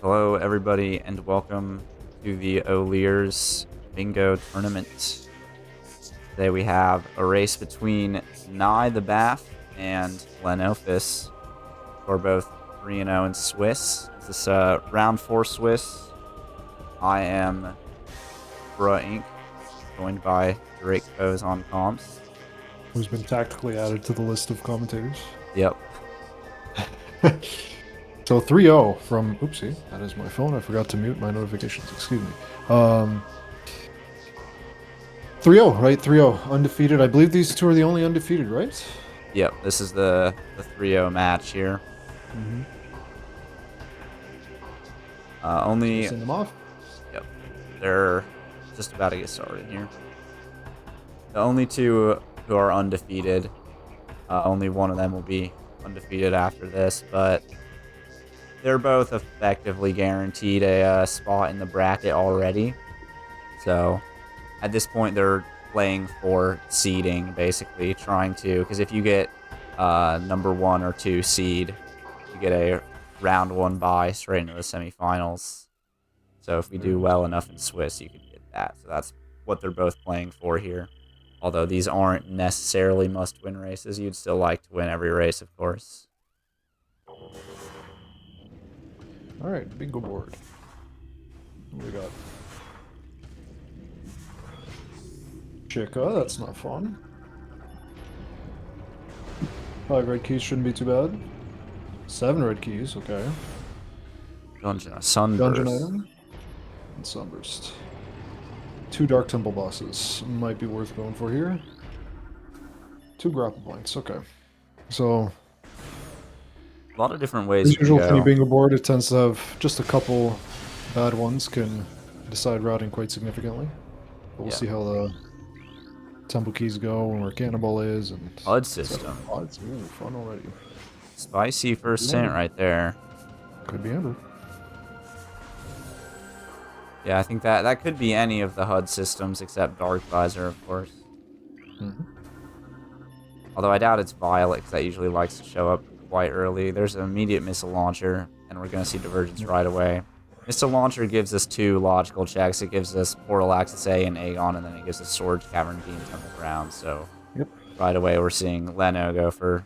Hello, everybody, and welcome to the O-Lir's Bingo Tournament. Today we have a race between Naii the Bath and Lenophis, who are both 3-0 in Swiss. This is round 4 Swiss. I am Bruh Inc., joined by Drake Pose on comms. Who's been tactically added to the list of commentators. Yep. So 3-0 from, oopsie, that is my phone. I forgot to mute my notifications, excuse me. 3-0, right? 3-0, undefeated. I believe these two are the only undefeated, right? Yep, this is the 3-0 match here. Mm-hmm. Only... Send them off. Yep, they're just about to get started here. The only two who are undefeated, only one of them will be undefeated after this, but they're both effectively guaranteed a spot in the bracket already. So at this point, they're playing for seeding, basically trying to, because if you get number 1 or 2 seed, you get a round 1 bye straight into the semifinals. So if we do well enough in Swiss, you can get that. So that's what they're both playing for here. Although these aren't necessarily must-win races, you'd still like to win every race, of course. All right, bingo board. What do we got? Chica, that's not fun. 5 red keys shouldn't be too bad. 7 red keys, okay. Dungeon, Sunburst. Dungeon item. And Sunburst. 2 Dark Temple bosses. Might be worth going for here. 2 grapple points, okay. So... a lot of different ways as you can usual, go. for any bingo board, it tends to have just a couple bad ones can decide routing quite significantly. But we'll see how the temple keys go and where Cannibal is and HUD system. odds. Ooh, fun already. Spicy first hint right there. Could be Amber. Yeah, I think that could be any of the HUD systems except Dark Visor, of course. Mm-hmm. Although I doubt it's Violet, because that usually likes to show up quite early. There's an immediate missile launcher, and we're going to see Divergence right away. Missile launcher gives us 2 logical checks. It gives us Portal Access A and Aegon, and then it gives us Storage Cavern B and Temple Ground. So right away we're seeing Leno go for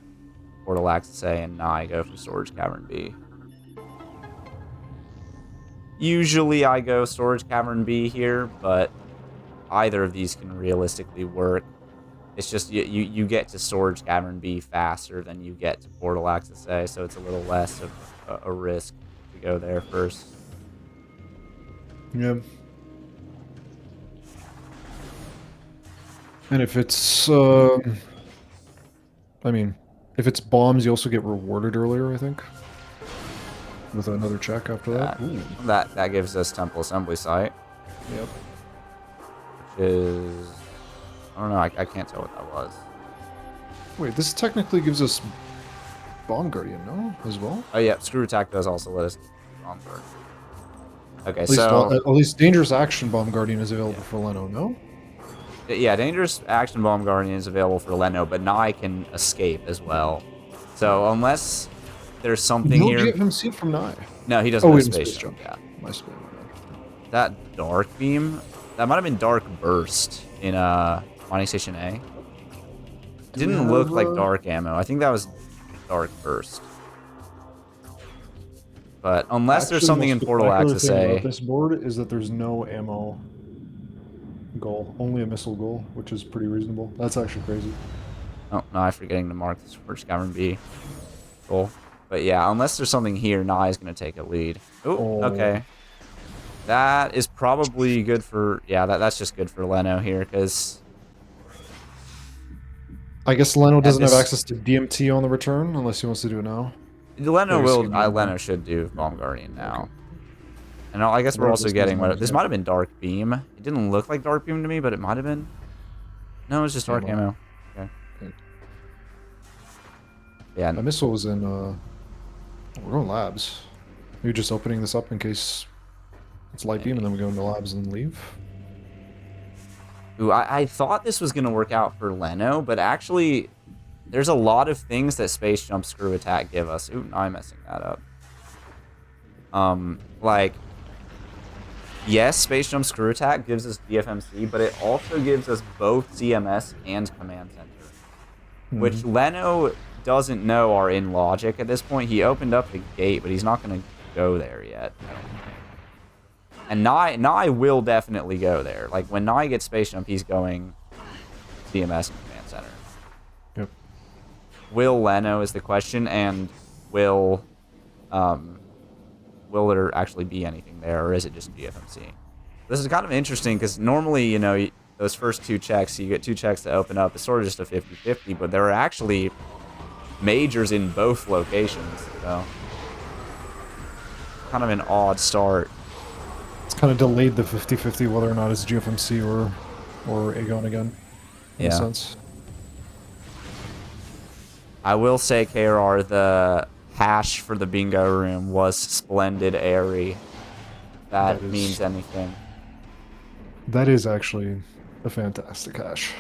Portal Access A and Naii go for Storage Cavern B. Usually I go Storage Cavern B here, but either of these can realistically work. It's just you get to Storage Cavern B faster than you get to Portal Access A, so it's a little less of a risk to go there first. Yeah. And if it's, I mean, if it's bombs, you also get rewarded earlier, I think. With another check after that. Ooh. That gives us Temple Assembly Site. Yep. Which is... I don't know, I can't tell what that was. Wait, this technically gives us Bomb Guardian, no? As well? Oh yeah, Screw Attack does also let us Bomb Guardian. Okay, at least Dangerous Action Bomb Guardian is available for Leno, no? Yeah, Dangerous Action Bomb Guardian is available for Leno, but Naii can escape as well. So unless there's something here... He'll get him seat from Naii. No, he doesn't have Space Jump. Yeah. My spam. That Dark Beam... That might have been Dark Burst in Mining Station A. It didn't look like Dark Ammo. I think that was Dark Burst. But unless there's something in Portal Access A... This board is that there's no ammo goal. Only a missile goal, which is pretty reasonable. That's actually crazy. Oh, no, I'm forgetting to mark this first Cavern B goal. But yeah, unless there's something here, Naii is going to take a lead. Ooh, okay. That is probably good for... Yeah, that's just good for Leno here, because... I guess Leno doesn't have access to DMT on the return, unless he wants to do it now. Leno should do Bomb Guardian now. Okay. And I guess we're also getting... This might have been Dark Beam. It didn't look like Dark Beam to me, but it might have been. No, it was just Dark Ammo. Okay. Yeah. The missile was in... We're going labs. Maybe just opening this up in case it's light beam, and then we go into labs and leave. Ooh, I thought this was going to work out for Leno, but actually, there's a lot of things that Space Jump Screw Attack give us. Ooh, now I'm messing that up. Like, yes, Space Jump Screw Attack gives us DFMC, but it also gives us both CMS and Command Center, which Leno doesn't know are in logic at this point. He opened up the gate, but he's not going to go there yet, I don't think. And Naii will definitely go there. Like, when Naii gets Space Jump, he's going CMS and Command Center. Yep. Will Leno is the question, and will there actually be anything there, or is it just GFMC? This is kind of interesting, because normally, you know, those first 2 checks, you get 2 checks to open up, it's sort of just a 50-50, but there are actually majors in both locations, so kind of an odd start. It's kind of delayed the 50-50 whether or not it's GFMC or Aegon again, in a sense. I will say, KRR, the hash for the bingo room was splendid, airy. That means anything. That is actually a fantastic hash.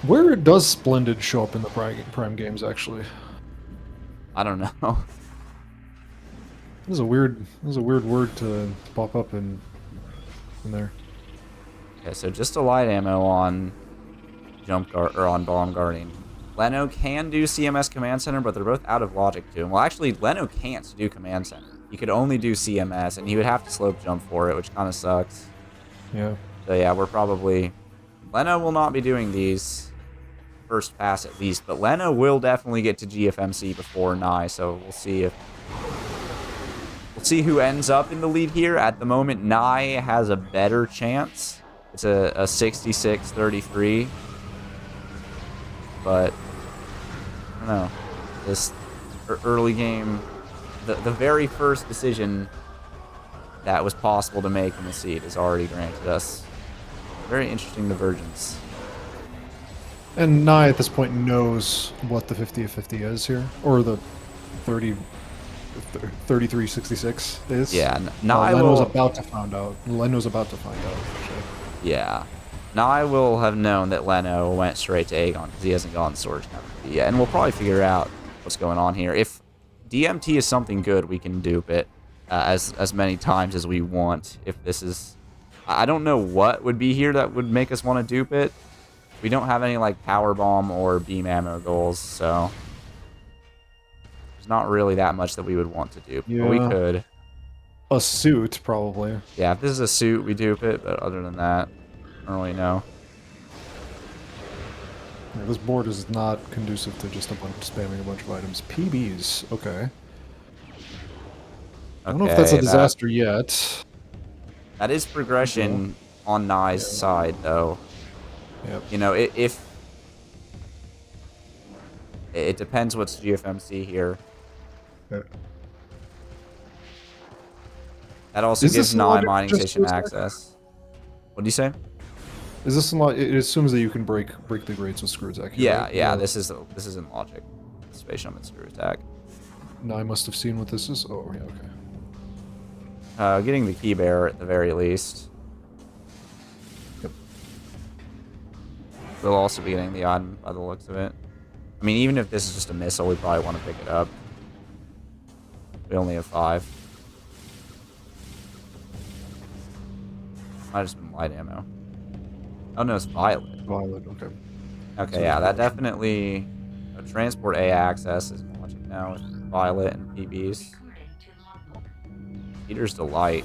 Where does Splendid show up in the Prime games, actually? I don't know. This is a weird word to pop up in there. Okay, so just a light ammo on Jump Guard, or on Bomb Guarding. Leno can do CMS Command Center, but they're both out of logic to him. Well, actually, Leno can't do Command Center. He could only do CMS, and he would have to slope jump for it, which kind of sucks. Yeah. So yeah, we're probably... Leno will not be doing these first pass at least, but Leno will definitely get to GFMC before Naii, so we'll see if... We'll see who ends up in the lead here. At the moment, Naii has a better chance. It's a 66-33. But, I don't know. This early game, the very first decision that was possible to make in the seed has already granted us very interesting divergence. And Naii at this point knows what the 50-50 is here, or the 33-66 is. Yeah, Naii Leno's about to find out. Leno's about to find out. Actually. Yeah. Naii will have known that Leno went straight to Aegon because he hasn't gone Storage Cavern yet, and we'll probably figure out what's going on here. If DMT is something good, we can dupe it as many times as we want. If this is... I don't know what would be here that would make us want to dupe it. We don't have any, like, Power Bomb or Beam Ammo goals, so... There's not really that much that we would want to dupe, but we could. A suit, probably. Yeah, if this is a suit, we dupe it, but other than that... I don't really know. Yeah, this board is not conducive to just spamming a bunch of items. PBs, okay. I don't know if that's a disaster yet. That is progression on Nai's side, though. Yep. You know, if... It depends what's GFMC here. Yep. That also gives Naii mining station access. What do you say? Is this in it assumes that you can break the grates with Screw Attack? Yeah, right? yeah. This is in logic. Space Jump and Screw Attack. Naii must have seen what this is. Oh yeah, okay. Getting the key bearer at the very least. Yep. We'll also be getting the item by the looks of it. I mean, even if this is just a missile, we probably want to pick it up. We only have 5. Might have just been light ammo. Oh no, it's Violet. Violet, okay. Okay, So yeah, that definitely... Transport A access is launching now with Violet and PBs. Peter's Delight.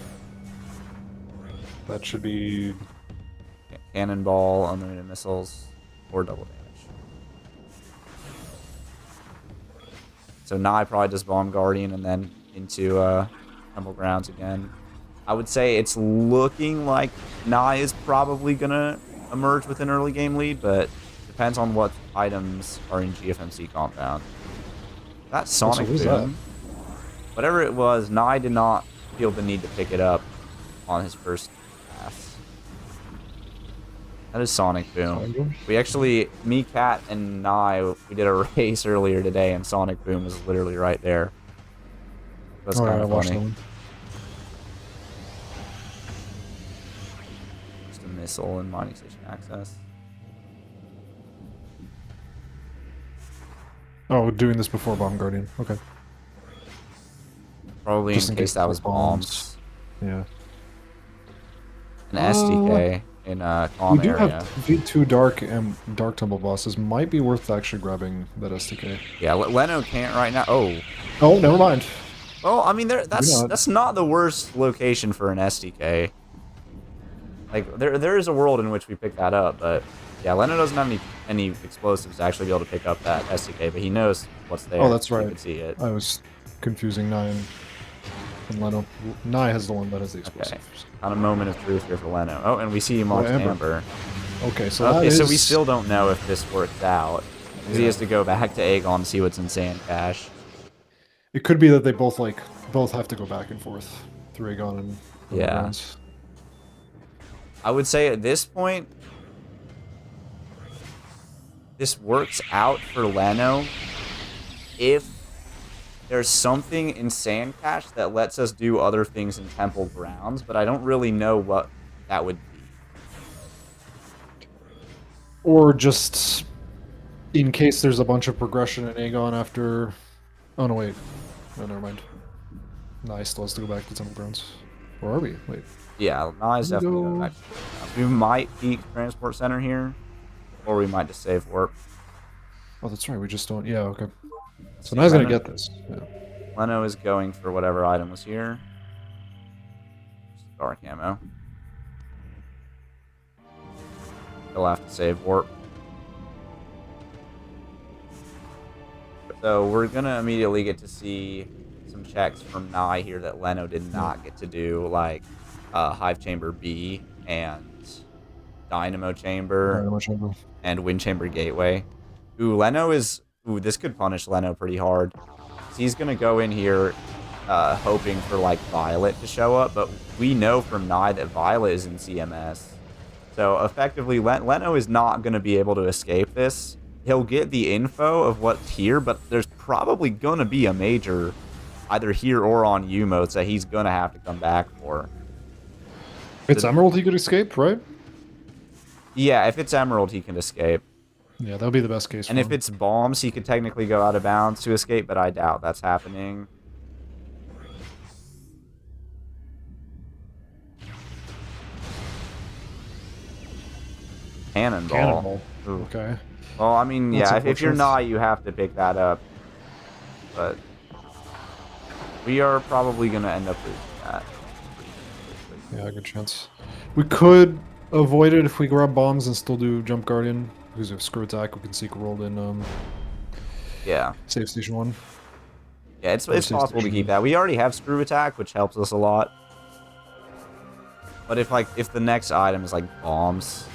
That should be... Cannonball, unlimited missiles, or double damage. So Naii probably does Bomb Guardian and then into Temple Grounds again. I would say it's looking like Naii is probably going to emerge with an early game lead, but depends on what items are in GFMC compound. That Sonic Boom, whatever it was, Naii did not feel the need to pick it up on his first pass. That is Sonic Boom. We actually, me, Cat, and Naii, we did a race earlier today, and Sonic Boom was literally right there. That's kind of funny. Missile and mining station access. Oh, doing this before Bomb Guardian. Okay. Probably in Just in case case that there's was bombs. Yeah. An Uh, SDK in a we calm do have area. V2 Dark and Dark Temple bosses. Might be worth actually grabbing that SDK. Yeah, Leno can't right now. Oh. Oh, never mind. Well, I mean, Maybe not. that's not the worst location for an SDK. Like, there is a world in which we pick that up, but yeah, Leno doesn't have any explosives to actually be able to pick up that SDK, but he knows what's Oh, there. that's You right. can see it. I was confusing Naii and Leno. Naii has the one that has the Okay. explosives. Kind of moment of truth here for Leno. Oh, and we see Oh, Mark's Amber. Amber. Okay, so that Okay, so we is... still don't know if this works out. Because he Yeah. has to go back to Aegon to see what's in Sand Cache. It could be that they both have to go back and forth through Aegon and Yeah. Undergrounds. I would say at this point, this works out for Leno if there's something in Sand Cache that lets us do other things in Temple Grounds, but I don't really know what that would be. Or just in case there's a bunch of progression in Aegon after... Oh, no, wait. Oh, never mind. Naii still has to go back to Temple Grounds. Where are we? Wait. Yeah, Nai's Here we definitely going go. back to Temple Grounds. We might peek Transport Center here, or we might just save warp. Oh, that's right. We just don't... Yeah, okay. Let's So see, Nai's gonna get this. Yeah. Leno is going for whatever item was here. Dark ammo. He'll have to save warp. So we're gonna immediately get to see some checks from Naii here that Leno did not get to do, like Hive Chamber B and Dynamo Chamber Dynamo Chamber. and Wind Chamber Gateway. Ooh, Leno is... Ooh, this could punish Leno pretty hard. So he's gonna go in here hoping for, like, Violet to show up, but we know from Naii that Violet is in CMS. So effectively, Leno is not gonna be able to escape this. He'll get the info of what's here, but there's probably gonna be a major either here or on U-modes that he's gonna have to come back for. If it's Emerald, he could escape, right? Yeah, if it's Emerald, he can escape. Yeah, that would be the best case And for if him. it's bombs, he could technically go out of bounds to escape, but I doubt that's happening. Cannonball. Cannonball. Ooh. Okay. Well, I mean, That's yeah, if you're unfortunate. not, you have to pick that up. But we are probably going to end up losing that. Yeah, good chance. We could avoid it if we grab bombs and still do Jump Guardian. Because if Screw Attack, we can seek rolled in Yeah. Save Station 1. Yeah, it's Save possible to Station. keep that. We already have Screw Attack, which helps us a lot. But if the next item is like bombs,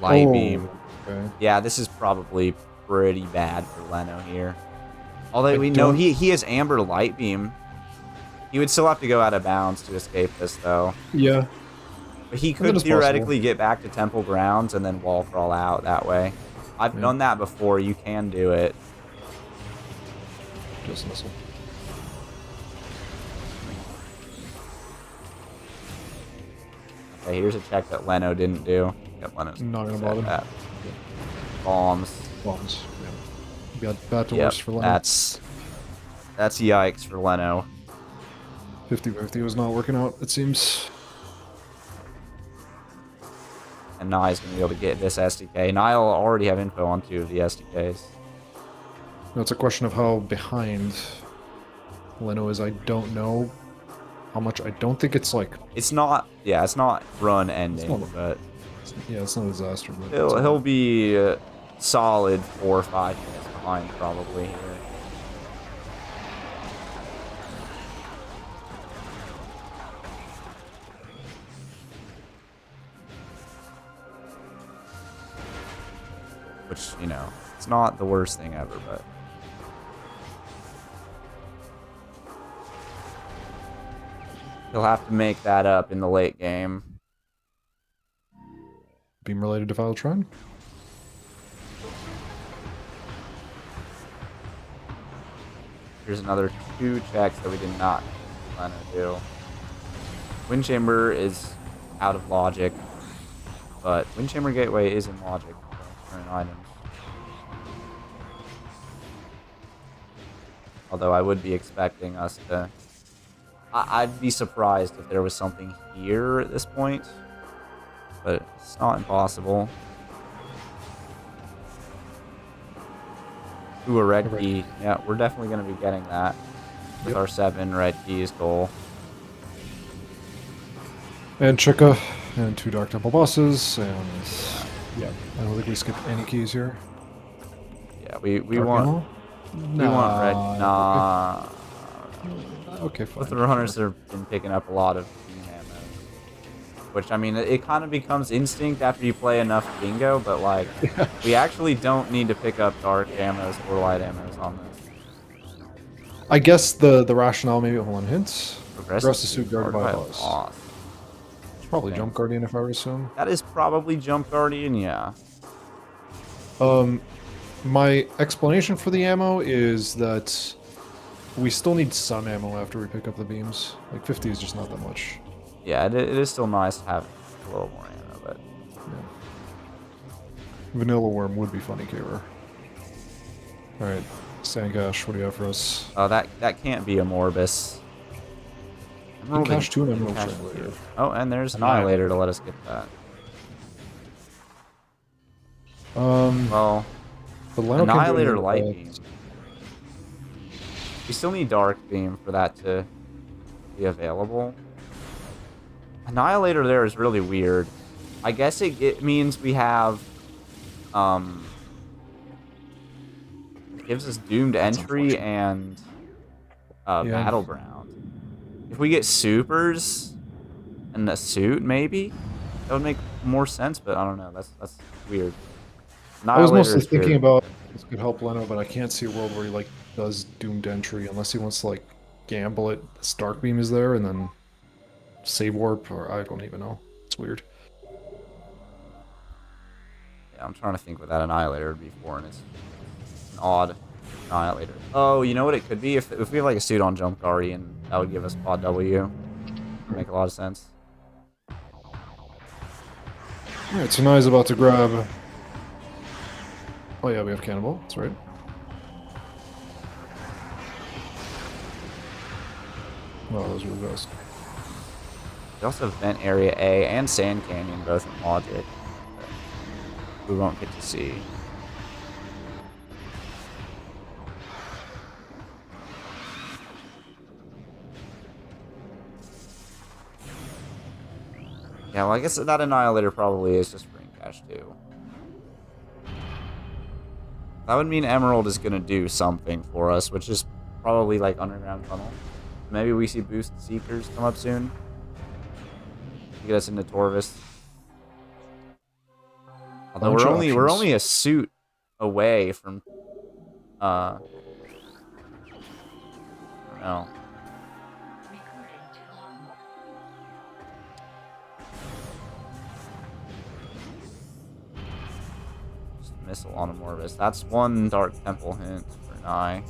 Light Beam. Okay. Yeah, this is probably pretty bad for Leno here. Although I we know don't- he has Amber Light Beam. He would still have to go out of bounds to escape this, though. Yeah. But he that could is theoretically get back to Temple Grounds and then wall crawl out that way. I've Yeah. done that before. You can do it. Just missile. Okay, here's a check that Leno didn't do. Yep, Leno's Not gonna set bother. that. Bombs. Bombs. Yeah. Bad to Yep, worse for Leno. that's yikes for Leno. 50-50 was not working out, it seems. And Nai's going to be able to get this SDK. Nai will already have info on 2 of the SDKs. No, it's a question of how behind Leno is. I don't know how much. I don't think it's like... It's not, yeah, it's not run ending, not- but Yeah, it's not a disaster, but... he'll be solid 4 or 5 minutes behind probably here. Which, you know, it's not the worst thing ever, but... He'll have to make that up in the late game. Beam related to Filetron? Here's another 2 checks that we did not plan to do. Wind Chamber is out of logic, but Wind Chamber Gateway is in logic for current items. Although I would be expecting us to... I'd be surprised if there was something here at this point. But it's not impossible. Ooh, a red key. Yeah, we're definitely going to be getting that with our 7 red keys goal. And Chika, and 2 Dark Temple bosses, and yeah, I don't think we skipped any keys here. Yeah, we Dark want ammo? we want red. Nah. Okay, fine. Both the runners have been picking up a lot of green ammo, which I mean, it kind of becomes instinct after you play enough bingo. But like, we actually don't need to pick up dark ammos or light ammos on this. I guess the rationale maybe. Hold on, hints. Progressive suit guarded by a boss. It's probably Jump Guardian if I were to assume. That is probably Jump Guardian, yeah. My explanation for the ammo is that we still need some ammo after we pick up the beams. Like 50 is just not that much. Yeah, it is still nice to have a little more ammo, but yeah. Vanilla Worm would be funny, Kaver. Alright, Sandcash, what do you have for us? Oh, that can't be a Morbus. Cash 2 and Emerald Triangulator. Oh, and there's Annihilator to let us get that. Well, Annihilator Light Beam. We still need Dark Beam for that to be available. Annihilator there is really weird. I guess it means we have it gives us doomed entry and Battleground. If we get supers and a suit, maybe that would make more sense. But I don't know. That's weird. I was mostly thinking about this could help Leno, but I can't see a world where he like does doomed entry unless he wants to like gamble it. This Dark Beam is there and then save warp, or I don't even know. It's weird. Yeah, I'm trying to think what that Annihilator would be for, and it's an odd Annihilator. Oh, you know what it could be? If we have like a suit on Jump Guardian, that would give us Pod W. Would make a lot of sense. Alright, so Nai's about to grab... Oh yeah, we have Cannonball, that's right. Oh, those were the best. We also have Vent Area A and Sand Canyon, both in Logic. We won't get to see. Yeah, well, I guess that Annihilator probably is just Ring Cash too. That would mean Emerald is going to do something for us, which is probably like Underground Tunnel. Maybe we see Boost Seekers come up soon. To get us into Torvis. Although we're only a suit away from I don't know. Just a missile on a Morbus. That's one Dark Temple hint for Naii.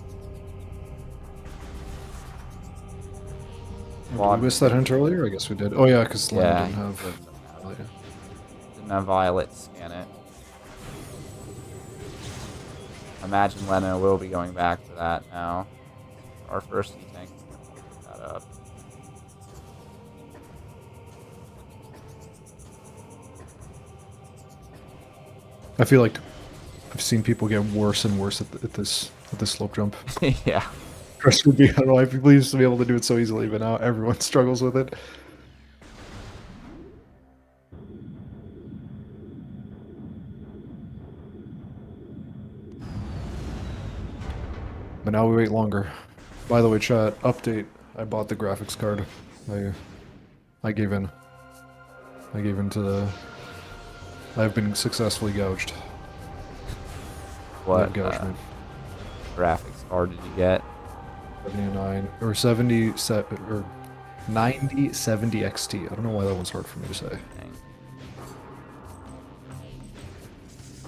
Did we miss that hint earlier? I guess we did. Oh yeah, because Leno didn't have... Didn't have Violet scan it. Imagine Leno will be going back for that now. Our first tank pick that up. I feel like I've seen people get worse and worse at this slope jump. Yeah. Chris would be, I don't know, people used to be able to do it so easily, but now everyone struggles with it. But now we wait longer. By the way, chat, update. I bought the graphics card. I gave in. I gave in to the... I've been successfully gouged. What graphics card did you get? 79 or 70 or 90 70 XT. I don't know why that one's hard for me to say. Dang.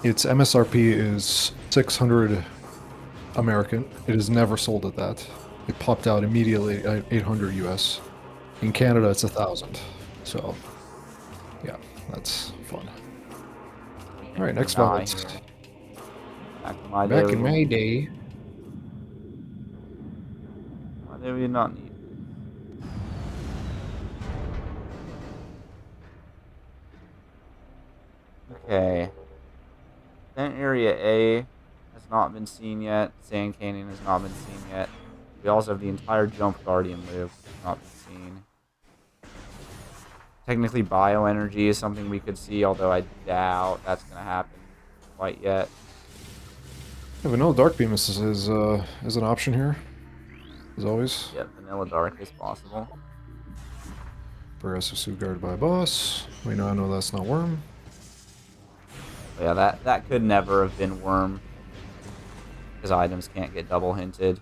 Its MSRP is 600 American. It is never sold at that. It popped out immediately at 800 US. In Canada, it's 1,000. So, yeah, that's fun. All right, next Violet. Back in my day. Back in my day. maybe not need. Okay. Vent Area A has not been seen yet. Sand Canyon has not been seen yet. We also have the entire Jump Guardian loop not been seen. Technically, bioenergy is something we could see, although I doubt that's going to happen quite yet. Yeah, Vanilla Dark Beam is an option here, as always. Yep, Vanilla Dark is possible. Progressive suit guarded by a boss. We now know that's not Worm. But yeah, that could never have been Worm, because items can't get double hinted.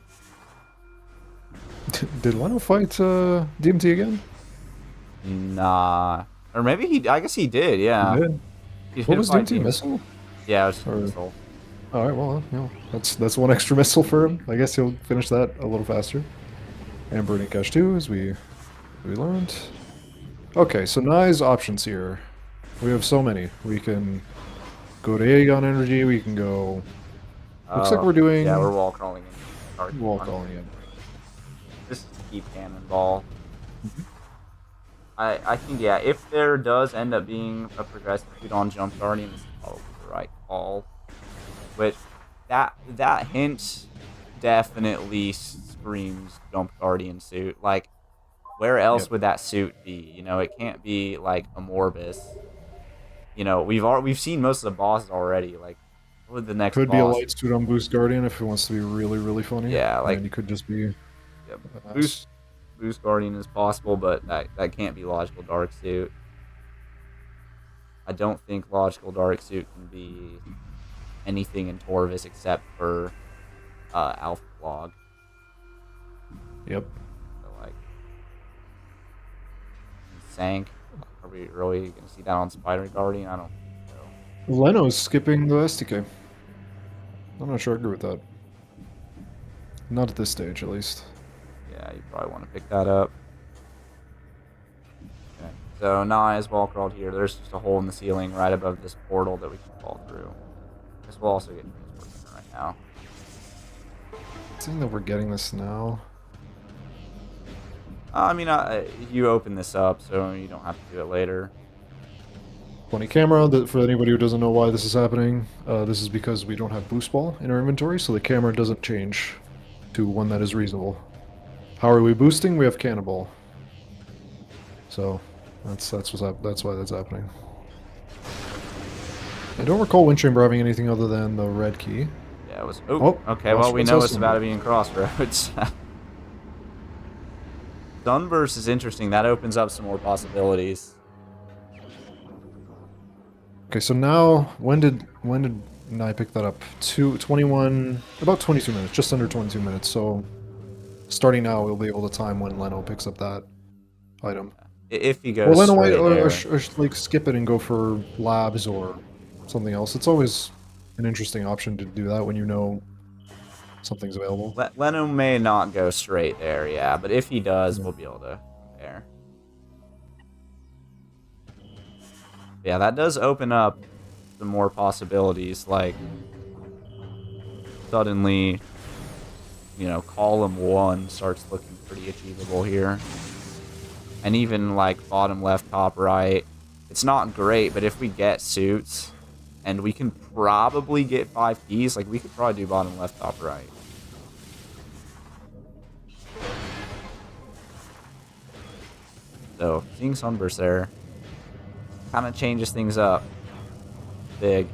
Did Leno fight DMT again? Nah. Or maybe I guess he did, yeah. He did. He What did was fight DMT? Demon. Missile? Yeah, it was just Or- missile. Alright, well, you know, that's one extra missile for him. I guess he'll finish that a little faster. And Burning Cash too, as we learned. Okay, so Nai's options here. We have so many. We can go to Aegon Energy, we can go... Looks like we're doing... Yeah, we're wall crawling in. Wall calling in. Just keep cannonball. I think, yeah, if there does end up being a progressive suit on Jump Guardian, this is probably the right call. Which, that hint definitely screams Jump Guardian suit. Like, where else would that suit be? You know, it can't be, like, a Morbus. You know, we've seen most of the bosses already. Like, what would the next Could boss? be a light suit on Boost Guardian if it wants to be really, really funny. Yeah, like... And he could just be... Yeah, Boost Guardian is possible, but that can't be Logical Dark Suit. I don't think Logical Dark Suit can be anything in Torvis except for Alpha Log. Yep. So, like, Sank. Are we really going to see that on Spider Guardian? I don't think so. Leno's skipping the STK. I'm not sure I agree with that. Not at this stage, at least. Yeah, you probably want to pick that up. Okay. So Naii is wall crawled here. There's just a hole in the ceiling right above this portal that we can fall through. This will also get transported right now. Seeing that we're getting this now. I mean, you open this up, so you don't have to do it later. Funny camera, for anybody who doesn't know why this is happening, this is because we don't have boost ball in our inventory, so the camera doesn't change to one that is reasonable. How are we boosting? We have cannonball. So that's why that's happening. I don't recall Wind Chamber having anything other than the red key. Yeah, it was. Oh, okay. Well, we know it's about to be in Crossroads. Sunburst is interesting. That opens up some more possibilities. Okay, so now when did Naii pick that up? 21, about 22 minutes, just under 22 minutes. So starting now, we'll be able to time when Leno picks up that item. If he goes Leno straight or there. like skip it and go for labs or something else. It's always an interesting option to do that when you know something's available. Leno may not go straight there, yeah, but if he does, we'll be able to compare. Yeah, that does open up some more possibilities, like suddenly, you know, column 1 starts looking pretty achievable here. And even like bottom left, top right, it's not great, but if we get suits, and we can probably get 5 keys, like we could probably do bottom left, top right. So, seeing Sunburst there kind of changes things up big,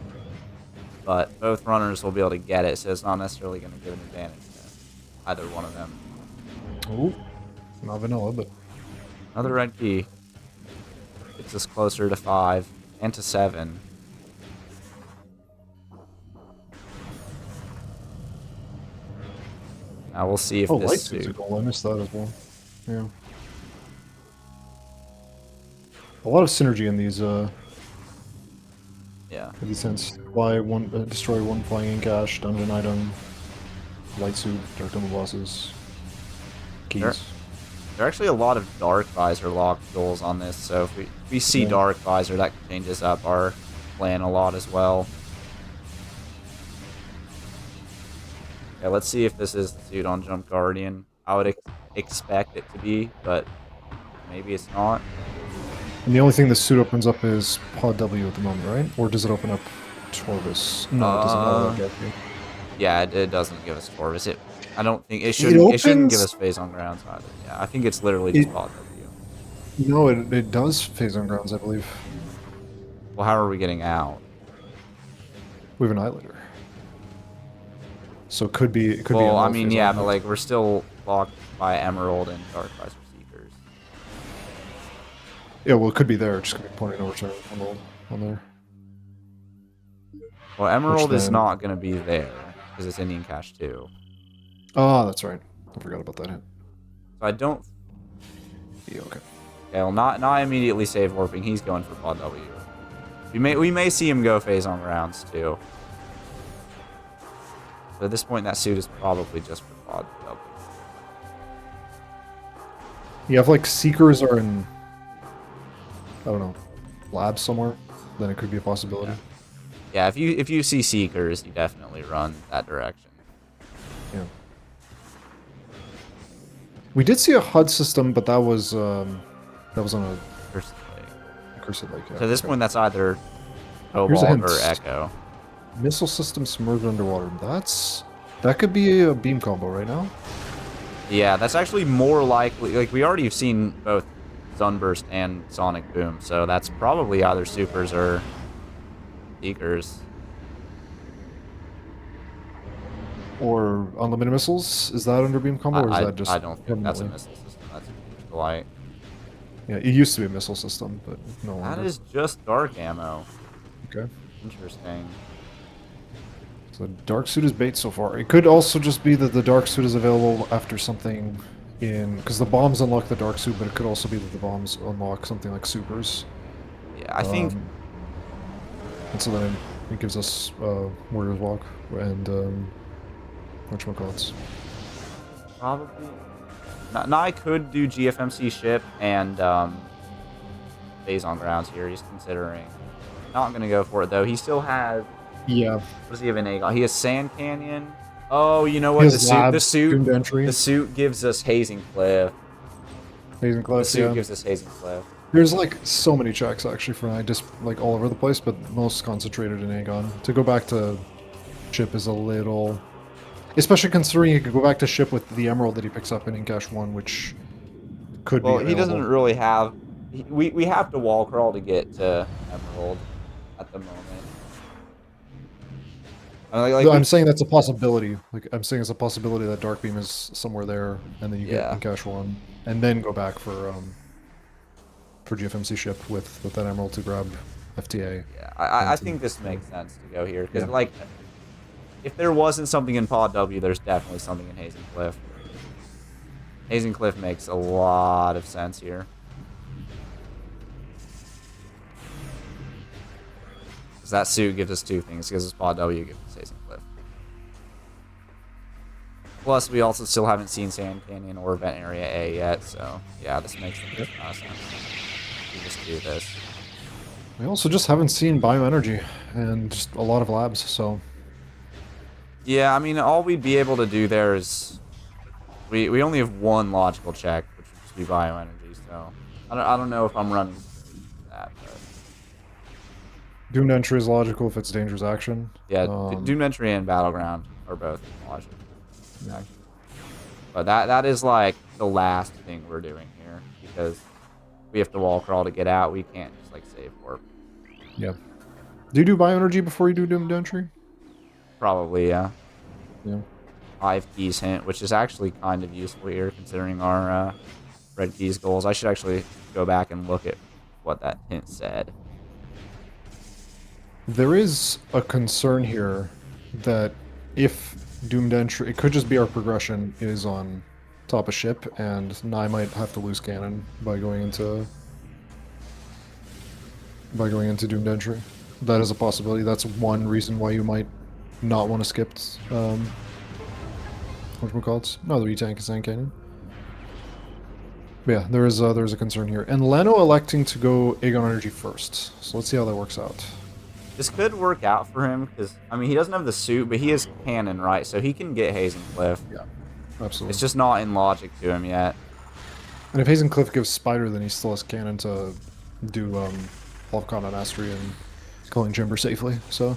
but both runners will be able to get it, so it's not necessarily going to give an advantage to either one of them. Ooh, not vanilla, but Another red key gets us closer to 5 and to 7. Now we'll see if light this suit's a suit. goal. I missed that as well. Yeah. A lot of synergy in these Yeah. in these sense. Fly one, destroy one flying cache, dungeon item, light suit, dark on the bosses, keys. Sure. There are actually a lot of Dark Visor locked goals on this, so if we see Dark Visor, that changes up our plan a lot as well. Okay, let's see if this is the suit on Jump Guardian. I would expect it to be, but maybe it's not. And the only thing the suit opens up is Pod W at the moment, right? Or does it open up Torvis? No, it doesn't. Not without Gatsby. Yeah, it doesn't give us Torvis. I don't think it It shouldn't. It shouldn't give opens. us phase on grounds either. Yeah, I think it's literally It just Pod W. no, it does phase on grounds, I believe. Well, how are we getting out? We have an Annihilator. So it could be. It could be. Well, I another mean, phase yeah, on but grounds. like we're still blocked by Emerald and Dark Visor Seekers. Yeah, well, it could be there. It just could be pointing over to Emerald on there. Well, Which Emerald is then. not going to be there because it's Indian Cache too. Ah, that's right. I forgot about that hit. So I don't. Yeah, okay. Okay, well, not immediately save warping. He's going for Pod W. We may see him go phase on grounds too. But at this point, that suit is probably just for Pod W. Yeah, if like Seekers are in, I don't know, labs somewhere, then it could be a possibility. Yeah, if you see Seekers, you definitely run that direction. Yeah. We did see a HUD system, but that was on a Personally. cursed like. Yeah, So at this okay. point, that's either Here's a Cobalt hint. or Echo. Missile system submerged underwater. That could be a beam combo right now. Yeah, that's actually more likely. Like we already have seen both Sunburst and Sonic Boom, so that's probably either Supers or Seekers. Or unlimited missiles. Is that under beam combo, or is that just I don't think that's a permanently? missile system. That's light. Yeah, it used to be a missile system, but no That longer. is just dark ammo. Okay. Interesting. So dark suit is bait so far. It could also just be that the dark suit is available after something in, because the bombs unlock the dark suit, but it could also be that the bombs unlock something like supers. Yeah, I think. And so then it gives us Warrior's Walk and whatchamacallits. Probably. Naii could do GFMC ship and phase on grounds here. He's considering. Not going to go for it, though. He still has. Yeah. What does he have in Aegon? He has Sand Canyon. Oh, you know what? His labs, doomed entry. The suit gives us Hazing Cliff. Hazing The Cliff, suit yeah. gives us Hazing Cliff. There's like so many checks actually for Naii, just like all over the place, but most concentrated in Aegon. To go back to ship is a little, especially considering he could go back to ship with the Emerald that he picks up in Incash 1, which could be Well, he available. doesn't really have. We have to wall crawl to get to Emerald at the moment. I'm saying that's a possibility. Like I'm saying it's a possibility that Dark Beam is somewhere there, and then you get Incash 1, and then go back for GFMC ship with that Emerald to grab FTA. Yeah, I think this makes sense to go here because like, if there wasn't something in Pod W, there's definitely something in Hazing Cliff. Hazing Cliff makes a lot of sense here. Because that suit gives us two things. It gives us Pod W, gives us Hazing Cliff. Plus, we also still haven't seen Sand Canyon or Vent Area A yet, so yeah, this makes a lot of sense. We just do this. We also just haven't seen bioenergy and just a lot of labs, so. Yeah, I mean, all we'd be able to do there is we only have one logical check, which would just be bioenergy. So I don't know if I'm running that. But... Doomed entry is logical if it's dangerous action. Yeah, Doomed entry and battleground are both logical. Yeah. But that is like the last thing we're doing here because we have to wall crawl to get out. We can't just like save warp. Yeah. Do you do bioenergy before you do doomed entry? Probably, yeah. Yeah. 5 keys hint, which is actually kind of useful here considering our red keys goals. I should actually go back and look at what that hint said. There is a concern here that if doomed entry, it could just be our progression is on top of ship, and Naii might have to lose cannon by going into doomed entry. That is a possibility. That's one reason why you might not want to skip whatchamacallits? No, the retank is Sand Canyon. But yeah, there's a concern here. And Leno electing to go Aegon Energy first. So let's see how that works out. This could work out for him because, I mean, he doesn't have the suit, but he has cannon, right? So he can get Hazing Cliff. Yeah. Absolutely. It's just not in logic to him yet. And if Hazen Cliff gives Spider, then he still has cannon to do Hall of Combat Mastery and Culling Chamber safely, so...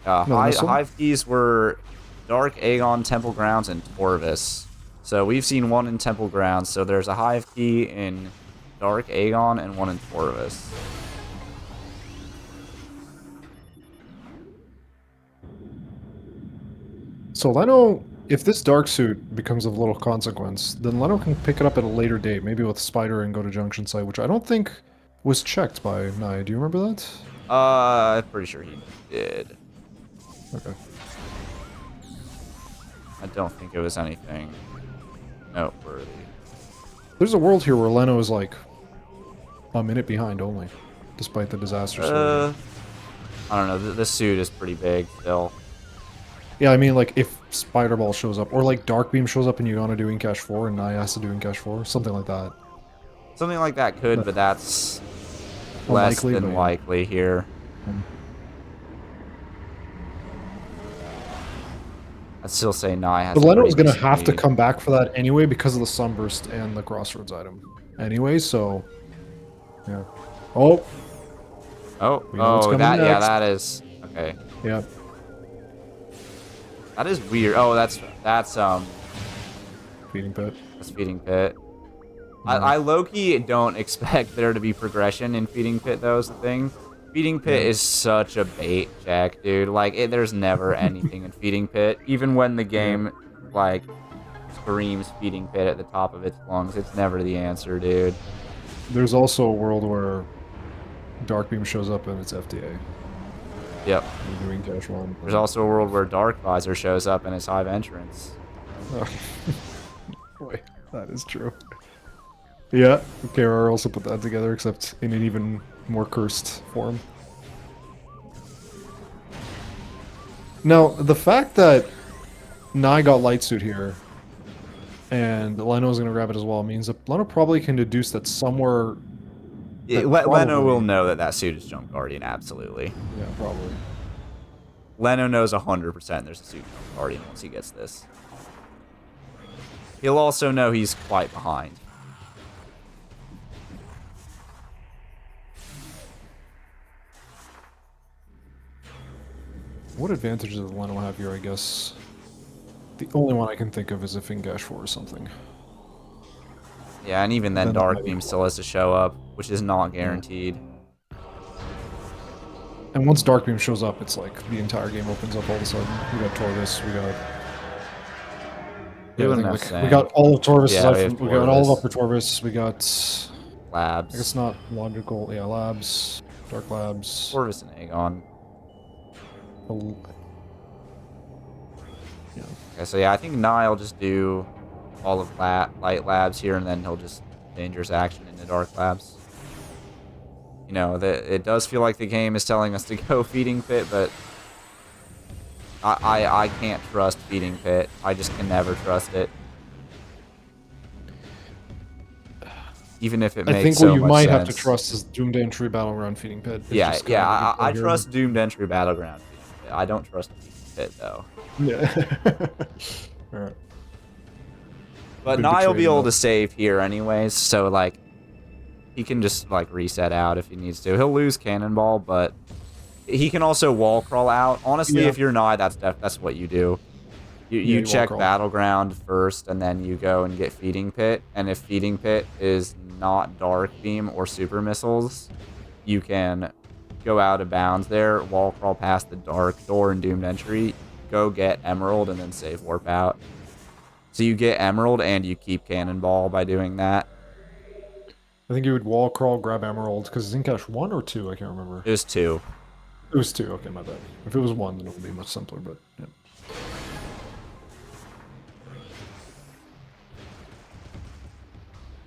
Another missile? Hive keys were Dark, Aegon, Temple Grounds, and Torvis. So we've seen one in Temple Grounds, so there's a Hive key in Dark, Aegon, and one in Torvis. So Leno, if this Dark Suit becomes of little consequence, then Leno can pick it up at a later date, maybe with Spider and go to Junction Site, which I don't think was checked by Naii. Do you remember that? I'm pretty sure he did. Okay. I don't think it was anything noteworthy. There's a world here where Leno is like a minute behind only, despite the disaster story. I don't know. This suit is pretty big still. Yeah, I mean, like, if Spider Ball shows up, or like Dark Beam shows up and Ugana do Incash 4 and Naii has to do Incash 4, something like that. Something like that could, but that's less unlikely, than likely here. I'd still say Naii has. But Leno is going to decent have to lead. come back for that anyway because of the Sunburst and the Crossroads item. Anyway, so... Yeah. Oh! We know what's coming yeah, next. that is... Okay. Yeah. That is weird. Oh, that's Feeding Pit. that's Feeding Pit. I low-key don't expect there to be progression in Feeding Pit, though, is the thing. Feeding Pit is such a bait check, dude. Like, there's never anything in Feeding Pit. Even when the game, like, screams Feeding Pit at the top of its lungs, it's never the answer, dude. There's also a world where Dark Beam shows up and it's FDA. Yep. You're doing Cash 1. There's also a world where Dark Visor shows up and it's Hive Entrance. Oh. Boy, that is true. Yeah, KRR also put that together, except in an even more cursed form. Now, the fact that Naii got Light Suit here, and Leno's going to grab it as well, means that Leno probably can deduce that somewhere... Leno will know that that suit is Jump Guardian, absolutely. Yeah, probably. Leno knows 100% there's a suit Jump Guardian once he gets this. He'll also know he's quite behind. What advantages does Leno have here, I guess? The only one I can think of is if Ingash 4 or something. Yeah, and even then Dark Beam still has to show up, which is not guaranteed. And once Dark Beam shows up, it's like the entire game opens up all of a sudden. We got Torvis, we got... Yeah, we got all of Torvis, Yeah, we got all of Upper Torvis, we got... Labs. I guess not logical, yeah, Labs, Dark Labs... Torvis and Aegon. Yeah. Okay, so yeah, I think Naii will just do all of Light Labs here, and then he'll just Dangerous Action into Dark Labs. You know, it does feel like the game is telling us to go Feeding Pit, but I can't trust Feeding Pit. I just can never trust it. Even if it makes so much sense. I think what you might have to trust is Doomed Entry Battleground Feeding Pit. Yeah, I trust Doomed Entry Battleground Feeding Pit. I don't trust Feeding Pit, though. Yeah. Alright. But Naii will be able to save here anyways, so, like, he can just, like, reset out if he needs to. He'll lose Cannonball, but he can also wall crawl out. Honestly, if you're Naii, that's what you do. You check Battleground first, and then you go and get Feeding Pit. And if Feeding Pit is not Dark Beam or Super Missiles, you can go out of bounds there, wall crawl past the Dark Door and Doomed Entry, go get Emerald, and then save Warp out. So you get Emerald, and you keep Cannonball by doing that. I think you would wall crawl, grab Emerald, because it's Incash 1 or 2, I can't remember. It was 2. It was 2, okay, my bad. If it was 1, then it would be much simpler, but yeah.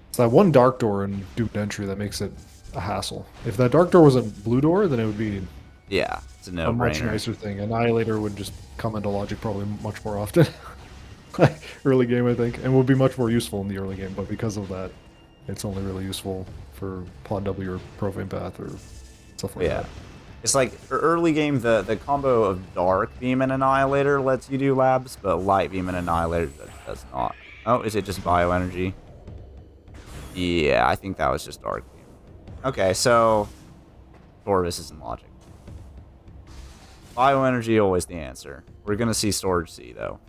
It's that one Dark Door in Doomed Entry that makes it a hassle. If that Dark Door was a blue door, then it would be yeah, it's a much no-brainer. nicer thing. Annihilator would just come into logic probably much more often. Like, early game, I think, and would be much more useful in the early game, but because of that, it's only really useful for Pod W or Profane Path or stuff like that. It's like early game, the combo of Dark Beam and Annihilator lets you do labs, but Light Beam and Annihilator does not. Oh, is it just Bioenergy? Yeah, I think that was just Dark Beam. Okay, so Torvis isn't logic. Bioenergy always the answer. We're gonna see Storage C though.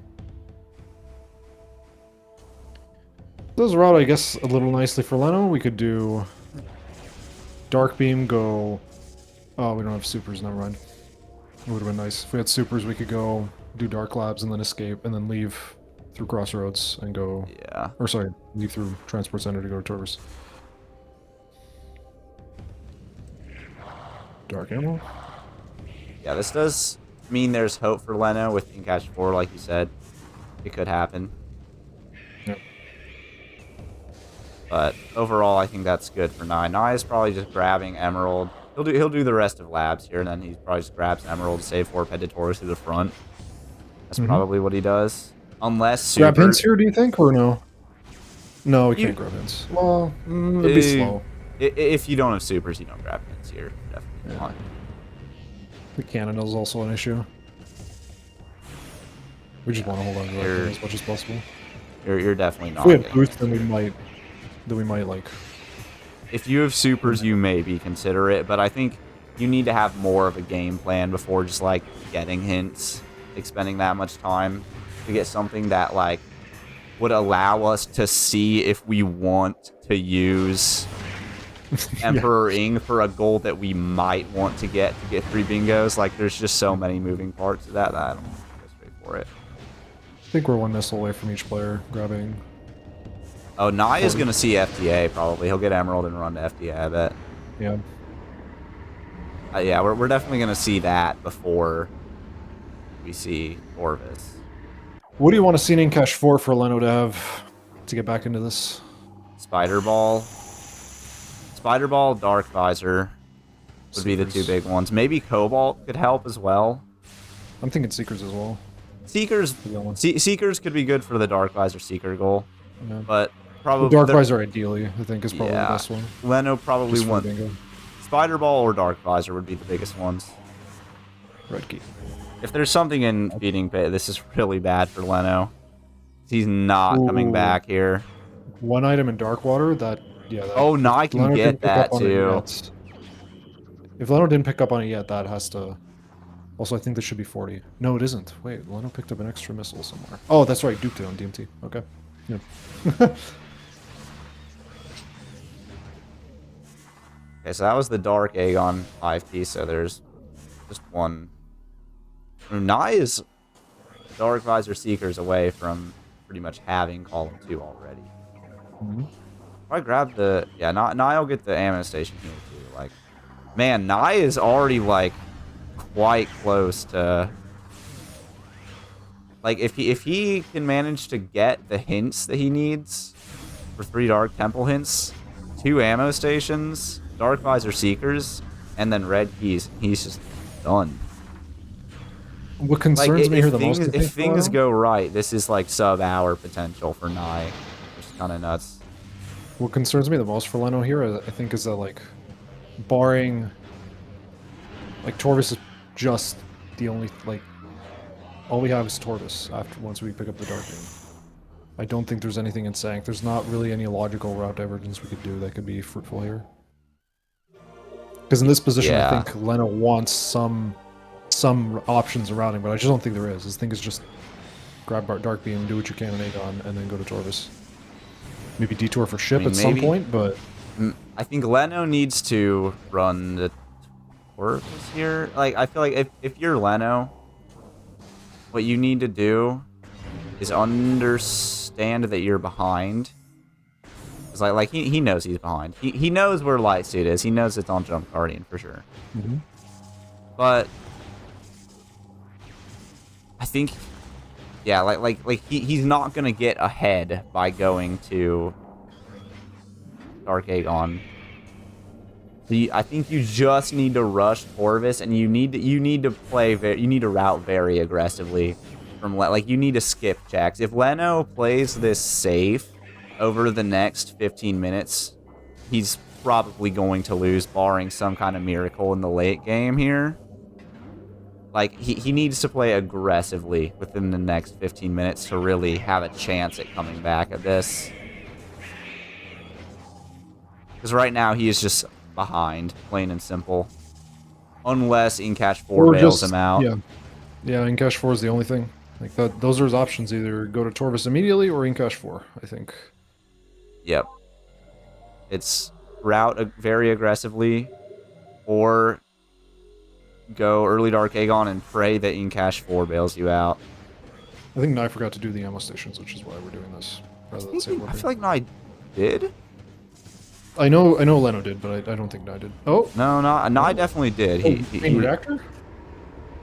Those route, I guess, a little nicely for Leno. We could do Dark Beam, go. Oh, we don't have supers, never mind. It would have been nice. If we had supers, we could go do Dark Labs and then escape and then leave through Crossroads and go. Yeah. Or sorry, leave through Transport Center to go to Torvis. Dark Ammo? Yeah, this does mean there's hope for Leno with King Catch 4, like you said. It could happen. Yep. But overall, I think that's good for Naii. Naii is probably just grabbing Emerald. He'll do the rest of labs here, and then he probably just grabs Emerald, save 4 Peditors to the front. That's probably what he does. Unless super... Grab hints here, do you think, or no? No, we can't grab hints. Well, it'd be slow. If you don't have supers, you don't grab hints here. Definitely not. The cannon is also an issue. We just want to hold on to it as much as possible. You're definitely not. If we have boost, then we might like. If you have supers, you maybe consider it, but I think you need to have more of a game plan before just like getting hints, expending that much time to get something that like would allow us to see if we want to use Emperor Ing for a goal that we might want to get 3 bingos. Like, there's just so many moving parts to that I don't want to go straight for it. I think we're 1 missile away from each player grabbing. Oh, Naii is going to see FTA probably. He'll get Emerald and run to FTA, I bet. Yeah. Yeah, we're definitely going to see that before we see Orvis. What do you want to see in Incash 4 for Leno to have to get back into this? Spider Ball, Dark Visor would be the 2 big ones. Maybe Cobalt could help as well. I'm thinking Seekers as well. Seekers could be good for the Dark Visor Seeker goal, yeah. But probably the Dark Visor ideally, I think, is probably the best one. Leno probably wants Spider Ball or Dark Visor would be the biggest ones. Red Key. If there's something in Feeding Pit, this is really bad for Leno. He's not coming back here. 1 item in Dark Water, that... Yeah, that, oh, Naii can get that, too. If Leno didn't pick up on it yet, that has to... Also, I think this should be 40. No, it isn't. Wait, Leno picked up an extra missile somewhere. Oh, that's right, duped it on DMT. Okay. Yeah. Okay, so that was the Dark Aegon 5P, so there's just 1... Naii is Dark Visor Seekers away from pretty much having Column 2 already. I grab the... Yeah, Naii will get the ammo station here, too. Like, man, Naii is already, like, quite close to... Like, if he can manage to get the hints that he needs for 3 Dark Temple hints, 2 ammo stations, Dark Visor Seekers, and then red keys, he's just done. What concerns me here the most... If things go right, this is, like, sub-hour potential for Naii, which is kind of nuts. What concerns me the most for Leno here, I think, is that, like, barring... Like, Torvis is just the only, like... All we have is Torvis once we pick up the Dark Beam. I don't think there's anything in Sank. There's not really any logical route divergence we could do that could be fruitful here. Because in this position, I think Leno wants some options around him, but I just don't think there is. His thing is just grab Dark Beam, do what you can in Aegon, and then go to Torvis. Maybe detour for ship at some point, but... I think Leno needs to run the Torvis here. Like, I feel like if you're Leno, what you need to do is understand that you're behind. It's like he knows he's behind. He knows where Light Suit is. He knows it's on Jump Guardian for sure. But I think, yeah, like he's not gonna get ahead by going to Dark Aegon. I think you just need to rush Torvis, and you need to route very aggressively. You need to skip checks. If Leno plays this safe over the next 15 minutes, he's probably going to lose, barring some kind of miracle in the late game here. Like, he needs to play aggressively within the next 15 minutes to really have a chance at coming back at this. Because right now, he is just behind, plain and simple. Unless Incash 4 bails him out. Yeah. Yeah, Incash 4 is the only thing. Like, those are his options. Either go to Torvis immediately or Incash 4, I think. Yep. It's route very aggressively, or go early Dark Aegon and pray that Incash 4 bails you out. I think Naii forgot to do the ammo stations, which is why we're doing this. Rather than save I feel like Naii did. I know Leno did, but I don't think Naii did. Oh! No, Naii definitely did. Main reactor?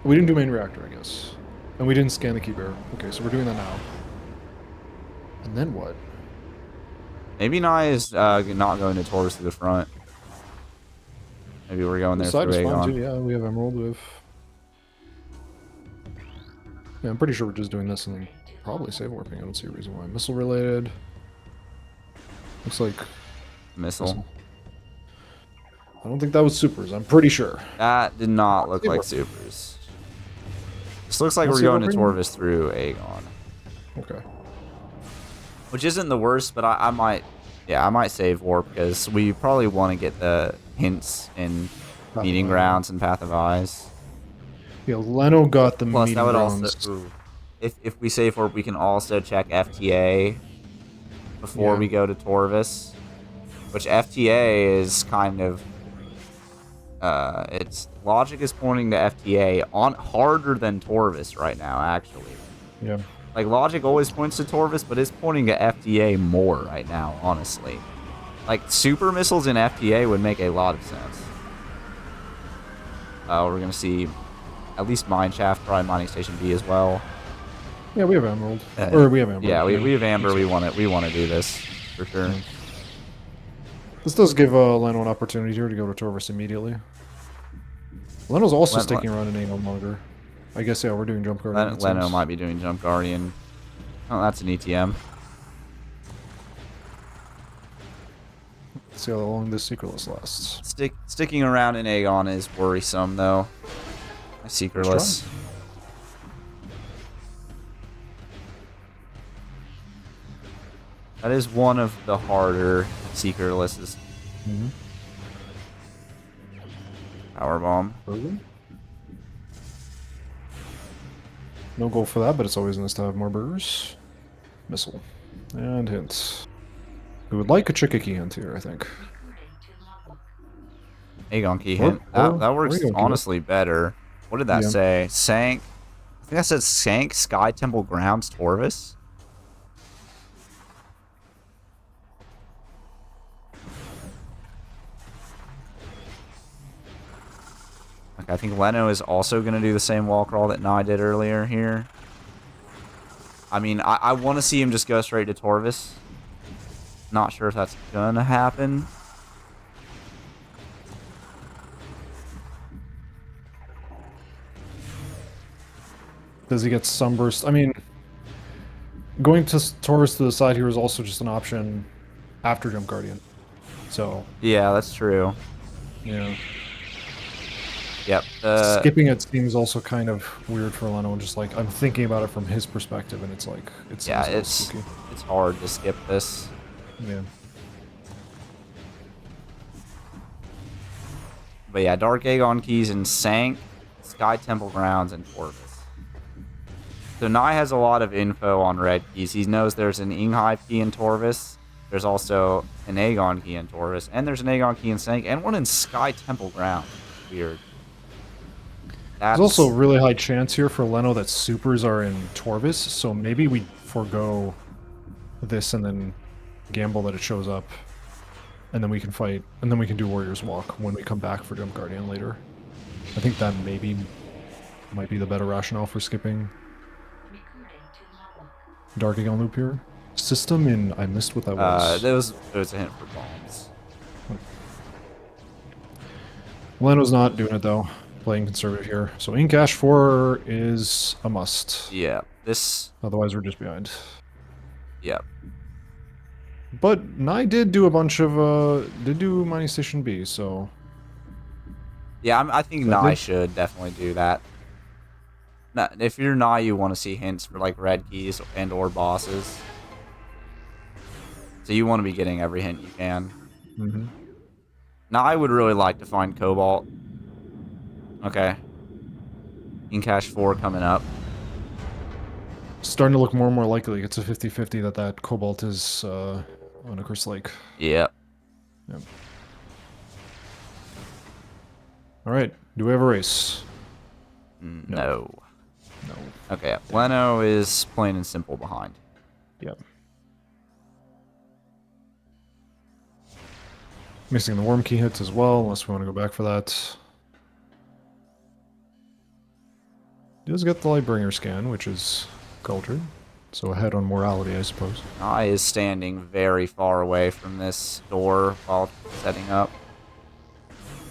We didn't do main reactor, I guess. And we didn't scan the key bearer. Okay, so we're doing that now. And then what? Maybe Naii is not going to Taurus to the front. Maybe we're going there through Aegon. Yeah, we have Emerald. We have... Yeah, I'm pretty sure we're just doing this and then probably save warping. I don't see a reason why. Missile related. Looks like... Missile. I don't think that was supers. I'm pretty sure. That did not look like supers. This looks like we're going to Torvis through Aegon. Okay. Which isn't the worst, but I might save warp because we probably want to get the hints in Meeting Grounds and Path of Eyes. Yeah, Leno got the Plus, Meeting that would Grounds. also, if we save warp, we can also check FTA before we go to Torvis, which FTA is kind of its logic is pointing to FTA on harder than Torvis right now, actually. Yeah. Like, logic always points to Torvis, but it's pointing to FTA more right now, honestly. Like, super missiles in FTA would make a lot of sense. We're going to see at least Mineshaft, probably Mining Station B as well. Yeah, we have Emerald. Or we have Amber. Yeah, we have Amber. We want to do this, for sure. Yeah. This does give Leno an opportunity here to go to Torvis immediately. Leno's also sticking around in Aegon longer. I guess, yeah, we're doing Jump Guardian. Leno might be doing Jump Guardian. Oh, that's an ETM. Let's see how long this Secretless lasts. Sticking around in Aegon is worrisome, though. Secretless. That is one of the harder Secretlesses. Mm-hmm. Power Bomb. No goal for that, but it's always nice to have more burgers. Missile. And hints. We would like a Chica key hint here, I think. Aegon key hint. That works honestly better. What did that say? Sank. I think that said Sank, Sky Temple Grounds, Torvis. Okay, I think Leno is also going to do the same wall crawl that Naii did earlier here. I mean, I want to see him just go straight to Torvis. Not sure if that's going to happen. Does he get Sunburst? I mean, going to Torvis to the side here is also just an option after Jump Guardian. So... Yeah, that's true. Yeah. Yep. Skipping it seems also kind of weird for Leno. Just like, I'm thinking about it from his perspective, and it's like... it's hard to skip this. Yeah. But yeah, Dark Aegon keys and Sank, Sky Temple Grounds, and Torvis. So Naii has a lot of info on red keys. He knows there's an Inghive key in Torvis. There's also an Aegon key in Torvis. And there's an Aegon key in Sank. And one in Sky Temple Ground. Weird. There's also a really high chance here for Leno that supers are in Torvis. So maybe we forego this and then gamble that it shows up. And then we can fight. And then we can do Warrior's Walk when we come back for Jump Guardian later. I think that maybe might be the better rationale for skipping Dark Aegon loop here. System in... I missed what that was. It was a hint for bombs. Leno's not doing it, though. Playing conservative here. So Incash 4 is a must. Yeah. This... Otherwise, we're just behind. Yep. But Naii did do a bunch of did do mining station B, so Yeah, I think that Naii did. should definitely do that. Now, if you're Naii, you want to see hints for like red keys and or bosses. So you want to be getting every hint you can. Mm-hmm. Now I would really like to find Cobalt. Okay. Incash 4 coming up. Starting to look more and more likely. It's a 50-50 that that Cobalt is on a Curse Lake. Yep. Yep. All right. Do we have a race? No. No. Okay. Leno is plain and simple behind. Yep. Missing the worm key hits as well, unless we want to go back for that. He does get the Lightbringer scan, which is cultured. So ahead on morality, I suppose. Naii is standing very far away from this door while setting up.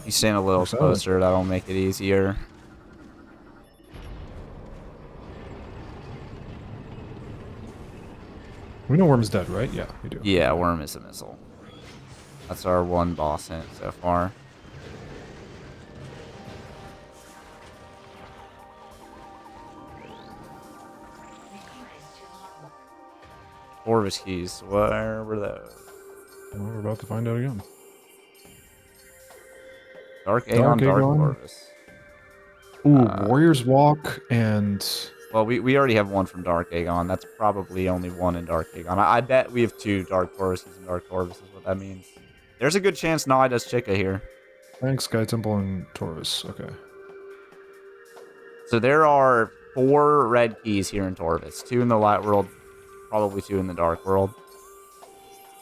You stand a little Looks out. closer, that'll make it easier. We know Worm is dead, right? Yeah, we do. Yeah, Worm is a missile. That's our one boss hint so far. Orvis keys, where were those? Well, we're about to find out again. Dark Aeon, Dark Aeon. Orvis. Ooh, Warrior's Walk and... Well, we already have one from Dark Aeon. That's probably only one in Dark Aeon. I bet we have 2 Dark Orvises and Dark Orvis is what that means. There's a good chance Naii does Chica here. Thanks, Sky Temple and Taurus. Okay. So there are 4 red keys here in Torvis. 2 in the light world, probably 2 in the dark world.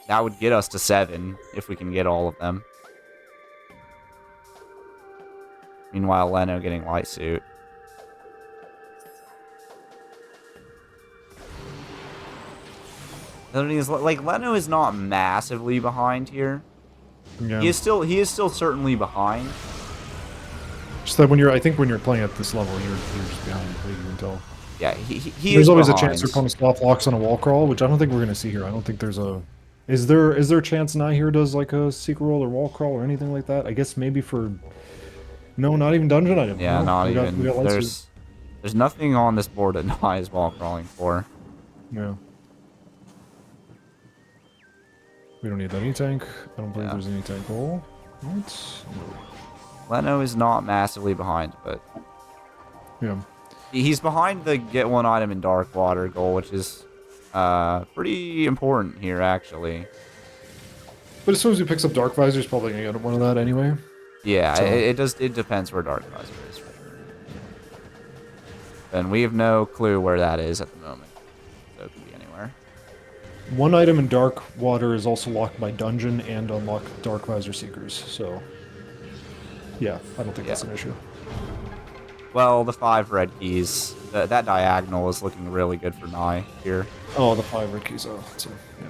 That would get us to 7 if we can get all of them. Meanwhile, Leno getting light suit. The thing is, like, Leno is not massively behind here. Yeah. He is still certainly behind. Just that when you're, I think when you're playing at this level, you're just behind. You can tell. Yeah, he There's is always behind. a chance your opponent soft locks on a wall crawl, which I don't think we're gonna see here. I don't think there's a. Is there a chance Naii here does like a secret roll or wall crawl or anything like that? I guess maybe for. No, not even dungeon item. Yeah, no, not we even. got light suit. There's nothing on this board that Naii is wall crawling for. Yeah. We don't need any tank. I don't believe there's any tank hole. What? Leno is not massively behind, but Yeah. he's behind the get 1 item in Dark Water goal, which is pretty important here, actually. But as soon as he picks up Dark Visor, he's probably gonna get one of that anyway. Yeah, So- it depends where Dark Visor is for sure. And we have no clue where that is at the moment. So it could be anywhere. One item in Dark Water is also locked by dungeon and unlock Dark Visor Seekers, so... Yeah, I don't think that's an issue. Well, the 5 red keys, that diagonal is looking really good for Naii here. Oh, the 5 red keys, oh, so, yeah.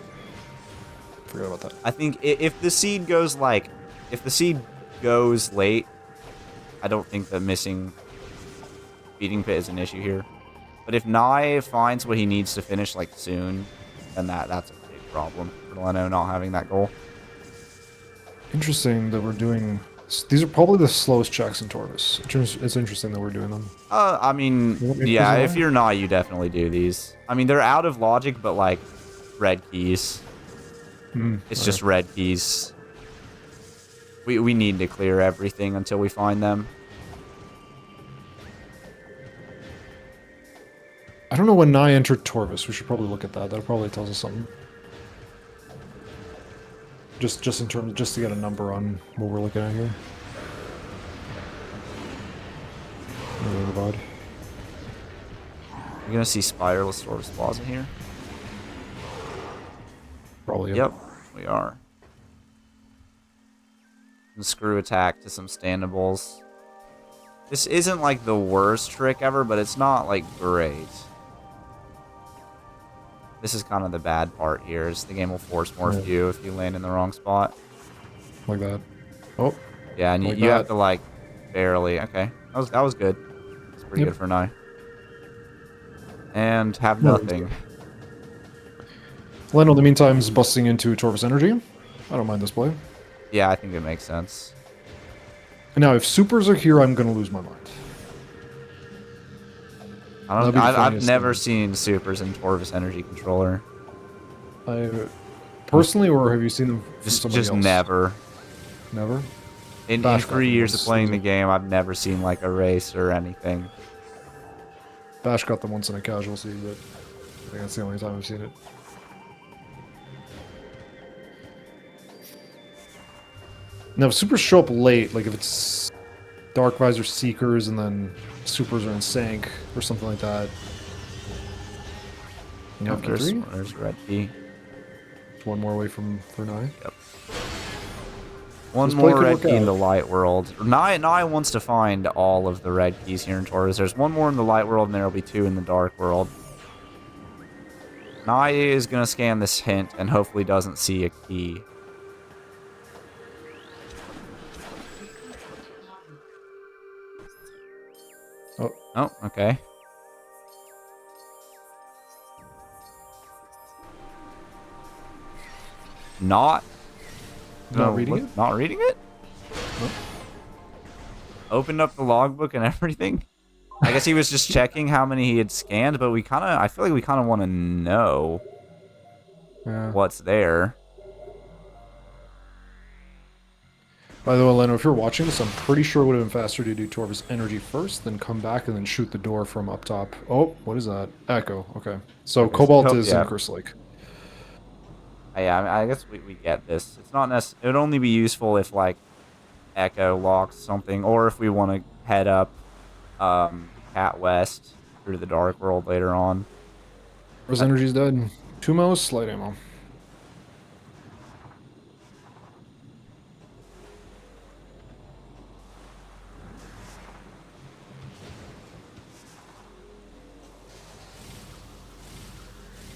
Forgot about that. I think if the seed goes late, I don't think the missing feeding pit is an issue here. But if Naii finds what he needs to finish like soon, then that's a big problem for Leno not having that goal. Interesting that we're doing... These are probably the slowest checks in Torvis. It's interesting that we're doing them. I mean, yeah, if you're Naii, you definitely do these. I mean, they're out of logic, but like red keys. It's just red keys. We need to clear everything until we find them. I don't know when Naii entered Torvis. We should probably look at that. That probably tells us something. Just in terms, just to get a number on what we're looking at here. You're gonna see Spireless Sword Plaza here? Probably. Yep, we are. And screw attack to some standables. This isn't like the worst trick ever, but it's not like great. This is kind of the bad part here, is the game will force morph you if you land in the wrong spot. Like that. Oh. Yeah, and like you have to like barely. Okay, that was good. It's pretty good for Naii. And have nothing. Leno, in the meantime, is busting into Torvus Energy. I don't mind this play. Yeah, I think it makes sense. And now, if supers are here, I'm going to lose my mind. That'd be the I've funniest never thing. seen supers in Torvus Energy Controller. Personally, or have you seen them from somebody Just else? never. Never? In Bash got 3 them years of once. playing the game, I've never seen like a race or anything. Bash got them once in a casualty, but I think that's the only time I've seen it. Now, if supers show up late, like if it's Dark Visor Seekers and then supers are in sync or something like that. You have key 3? There's red key. One more away from for Naii. Yep. One This play more could red work key in out. the light world. Naii wants to find all of the red keys here in Taurus. There's one more in the light world, and there'll be 2 in the dark world. Naii is going to scan this hint and hopefully doesn't see a key. Oh, okay. Not Reading it? Not reading it? Nope. Opened up the logbook and everything. I guess he was just checking how many he had scanned, but I feel like we kind of want to know what's there. By the way, Leno, if you're watching this, I'm pretty sure it would have been faster to do Torvus Energy first, then come back and then shoot the door from up top. Oh, what is that? Echo. Okay. So Okay, Cobalt is yeah. in Curse Lake. Yeah, I mean, I guess we get this. It's not necessary. It would only be useful if like Echo locks something, or if we want to head up Cat West through the Dark World later on. Torvus Energy's dead. 2 mouse, light ammo.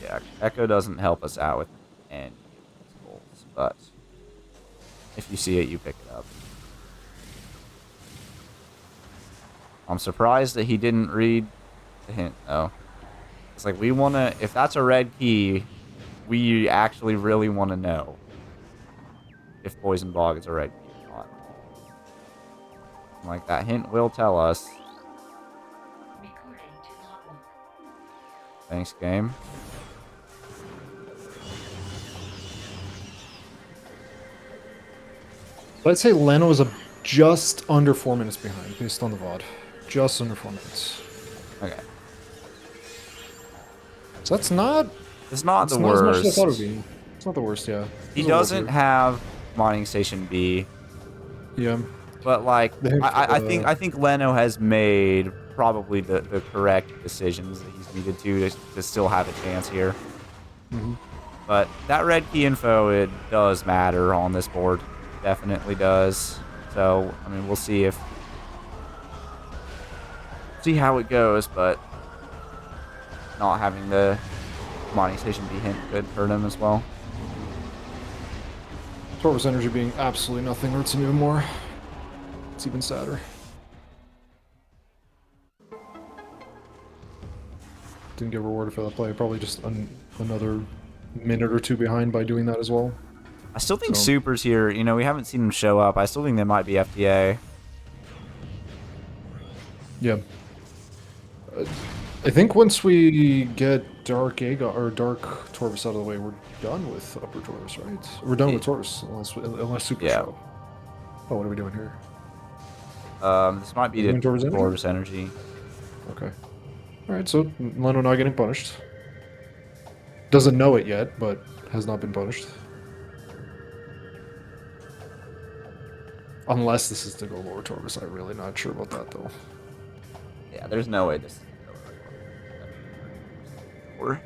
Yeah, Echo doesn't help us out with any goals, but if you see it, you pick it up. I'm surprised that he didn't read the hint, though. It's like, we want to... If that's a red key, we actually really want to know if Poison Bog is a red key or not. Like, that hint will tell us. Thanks, game. Let's say Leno is just under 4 minutes behind, based on the VOD. Just under 4 minutes. Okay. So that's not... It's not the not as much worst. as I thought it would be. It's not the worst, yeah. He doesn't have Mining Station B. Yeah. But like, I think Leno has made probably the correct decisions that he's needed to still have a chance here. Mm-hmm. But that red key info, it does matter on this board. Definitely does. So I mean, we'll see how it goes. But not having the Mining Station B hint could hurt him as well. Torvus Energy being absolutely nothing hurts him even more. It's even sadder. Didn't get rewarded for that play. Probably just another minute or 2 behind by doing that as well. I still think Super's here. You know, we haven't seen him show up. I still think they might be FTA. Yeah. I think once we get Dark Aegon or Dark Torvus out of the way, we're done with Upper Torvus, right? We're done with Torvus unless Super show up. Oh, what are we doing here? This might be the Torvus Energy. Okay. Alright, so Leno not getting punished. Doesn't know it yet, but has not been punished. Unless this is to go lower Torvus. I'm really not sure about that, though. Yeah, there's no way this is or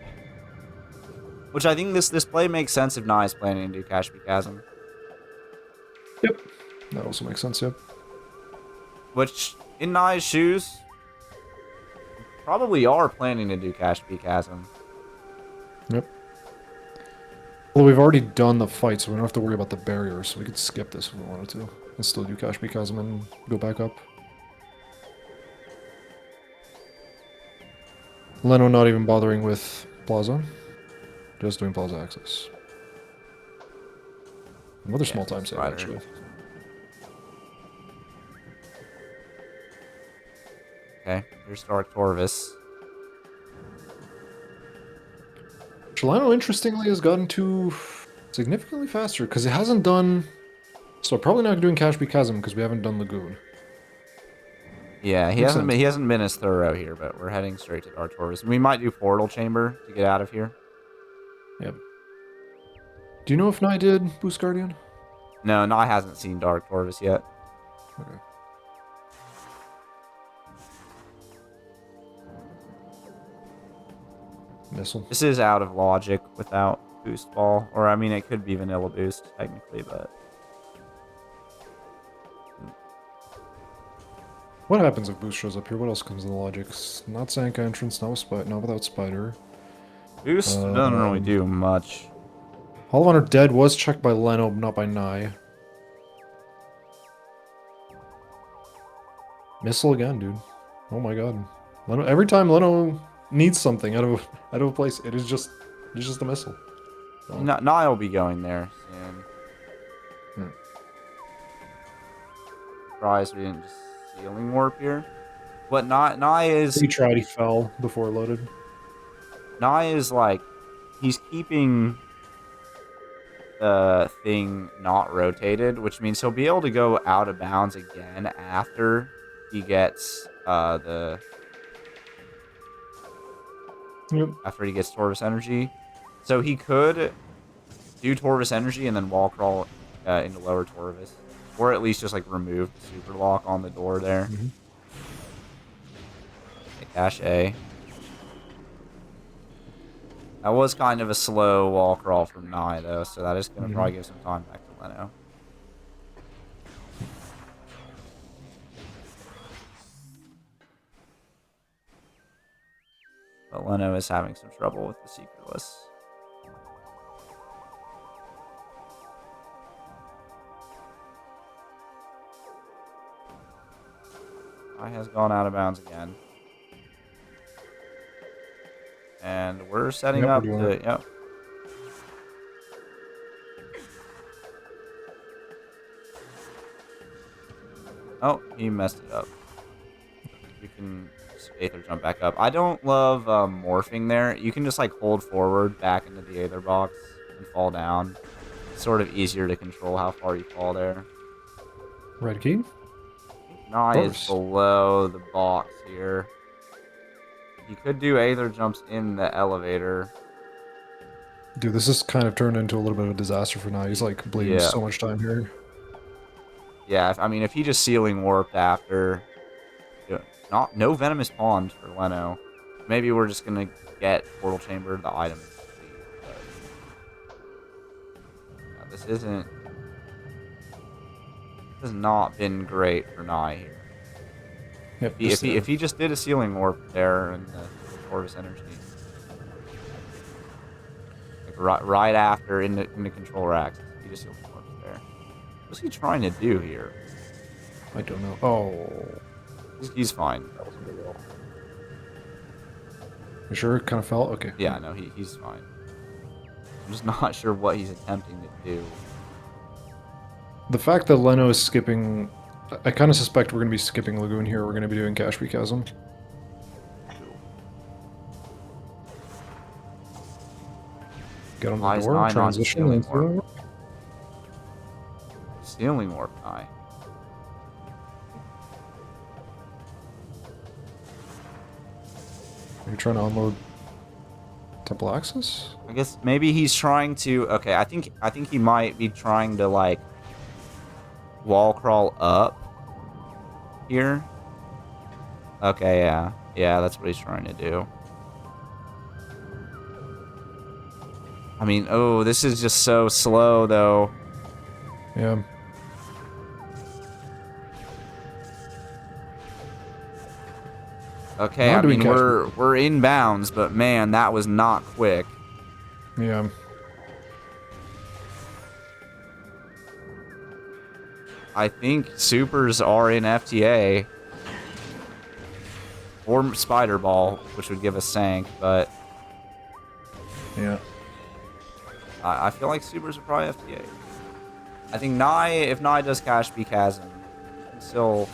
which I think this play makes sense if Naii is planning to do Cashby Chasm. Yep. That also makes sense, yep. Which, in Nai's shoes, probably are planning to do Cashby Chasm. Yep. Well, we've already done the fight, so we don't have to worry about the barrier, so we could skip this if we wanted to. And still do Cashby Chasm and go back up. Leno not even bothering with Plaza. Just doing pause access. Another Yeah, small time save, spider. actually. Okay, here's Dark Torvis. Chelano, interestingly, has gotten to significantly faster, because it hasn't done... So probably not doing Cash Chasm, because we haven't done Lagoon. Yeah, Makes sense. he hasn't been as thorough here, but we're heading straight to Dark Torvis. We might do Portal Chamber to get out of here. Yep. Do you know if Naii did Boost Guardian? No, Naii hasn't seen Dark Torvis yet. Okay. Missile. This is out of logic without Boost Ball. Or, I mean, it could be Vanilla Boost, technically, but... What happens if Boost shows up here? What else comes in the logics? Not Sanka entrance, not without Spider. Boost doesn't really do much. Hall of Honor Dead was checked by Leno, not by Naii. Missile again, dude. Oh my god. Leno, every time Leno needs something out of a place, it's just a missile. So. Naii will be going there soon. Surprised we didn't just Sealing Warp here. But Naii is... He tried, he fell before it loaded. Naii is like... He's keeping the thing not rotated, which means he'll be able to go out of bounds again after he gets after he gets Torvis Energy. So he could do Torvis Energy and then wall crawl into lower Torvis. Or at least just like remove the super lock on the door there. Mm-hmm. Cache A. That was kind of a slow wall crawl from Naii though, so that is going to probably give some time back to Leno. But Leno is having some trouble with the Secretless. Naii has gone out of bounds again. And we're setting up to... Yep. Oh, he messed it up. You can Aether jump back up. I don't love morphing there. You can just like hold forward back into the Aether box and fall down. It's sort of easier to control how far you fall there. Red key? Naii is below the box here. You could do Aether jumps in the elevator. Dude, this has kind of turned into a little bit of a disaster for Naii. He's like bleeding so much time here. Yeah, I mean, if he just Sealing Warped after... No Venomous Pond for Leno. Maybe we're just going to get Portal Chamber, the item. But, this isn't... This has not been great for Naii here. Yep, If he just did a Sealing Warp there and the Torvis Energy. Like right after in the controller axis, he just Sealing Warps there. What's he trying to do here? I don't know. Oh. He's fine. You sure it kind of fell? Okay. Yeah, no, he's fine. I'm just not sure what he's attempting to do. The fact that Leno is skipping... I kind of suspect we're going to be skipping Lagoon here. We're going to be doing Cash Chasm. Get on the door, transition into... Sealing Warp Naii. Are you trying to unload Temple Access? I guess maybe he's trying to... Okay, I think he might be trying to, like, wall crawl up here. Okay, yeah. Yeah, that's what he's trying to do. I mean, oh, this is just so slow, though. Yeah. Okay, I mean, we're in bounds, but man, that was not quick. Yeah. I think supers are in FTA. Or Spider Ball, which would give us Sank, but... Yeah. I feel like supers are probably FTA. I think Naii, if Naii does Cash B Chasm, he can still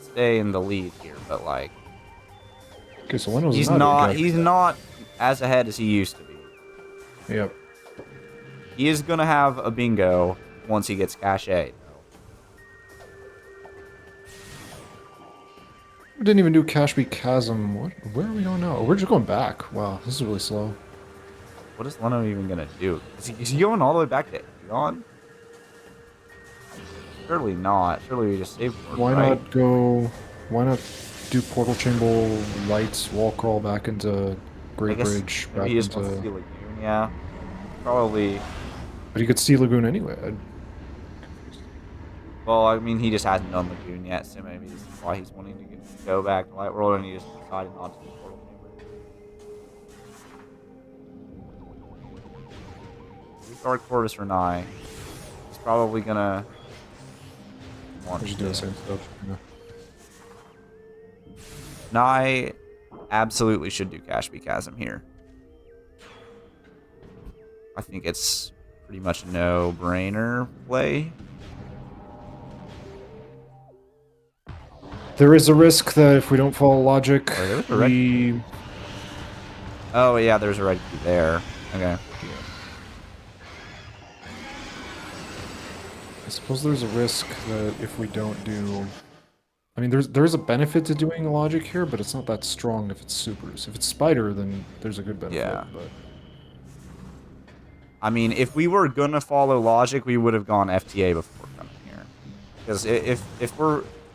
stay in the lead here, but like Okay, so Leno's he's not doing not cash. he's not as ahead as he used to be. Yep. He is gonna have a bingo once he gets Cache, though. We didn't even do Cash B Chasm. What? Where are we going now? Oh, we're just going back. Wow, this is really slow. What is Leno even gonna do? Is he going all the way back to Aegon? Surely not. Surely we just saved more, Why right? not go? Why not do Portal Chamber Lights wall crawl back into Great I guess Bridge? maybe Back he just wants to into. see Lagoon, yeah. Probably. But he could see Lagoon anyway. Well, I mean, he just hasn't done Lagoon yet, so maybe this is why he's wanting to go back to Light World, and he just decided not to do Portal Chamber. Dark Corvus or Naii. He's probably gonna want We should to do the same stuff. Yeah. Naii absolutely should do Cash B Chasm here. I think it's pretty much a no-brainer play. There is a risk that if we don't follow logic, Oh, there's a red we. Oh yeah, there's a red key there. Okay. I suppose there's a risk that if we don't do. I mean, there's a benefit to doing logic here, but it's not that strong if it's supers. If it's spider, then there's a good benefit. Yeah. But I mean, if we were gonna follow logic, we would have gone FTA before coming here. Because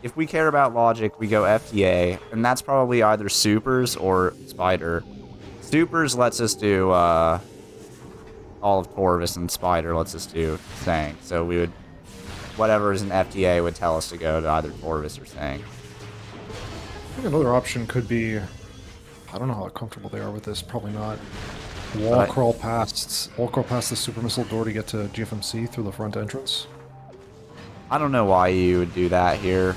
if we care about logic, we go FTA, and that's probably either supers or spider. Supers lets us do all of Corvus, and spider lets us do Sang. So we would, whatever is an FTA would tell us to go to either Corvus or Sang. I think another option could be. I don't know how comfortable they are with this. Probably not. Wall crawl past the super missile door to get to GFMC through the front entrance. I don't know why you would do that here.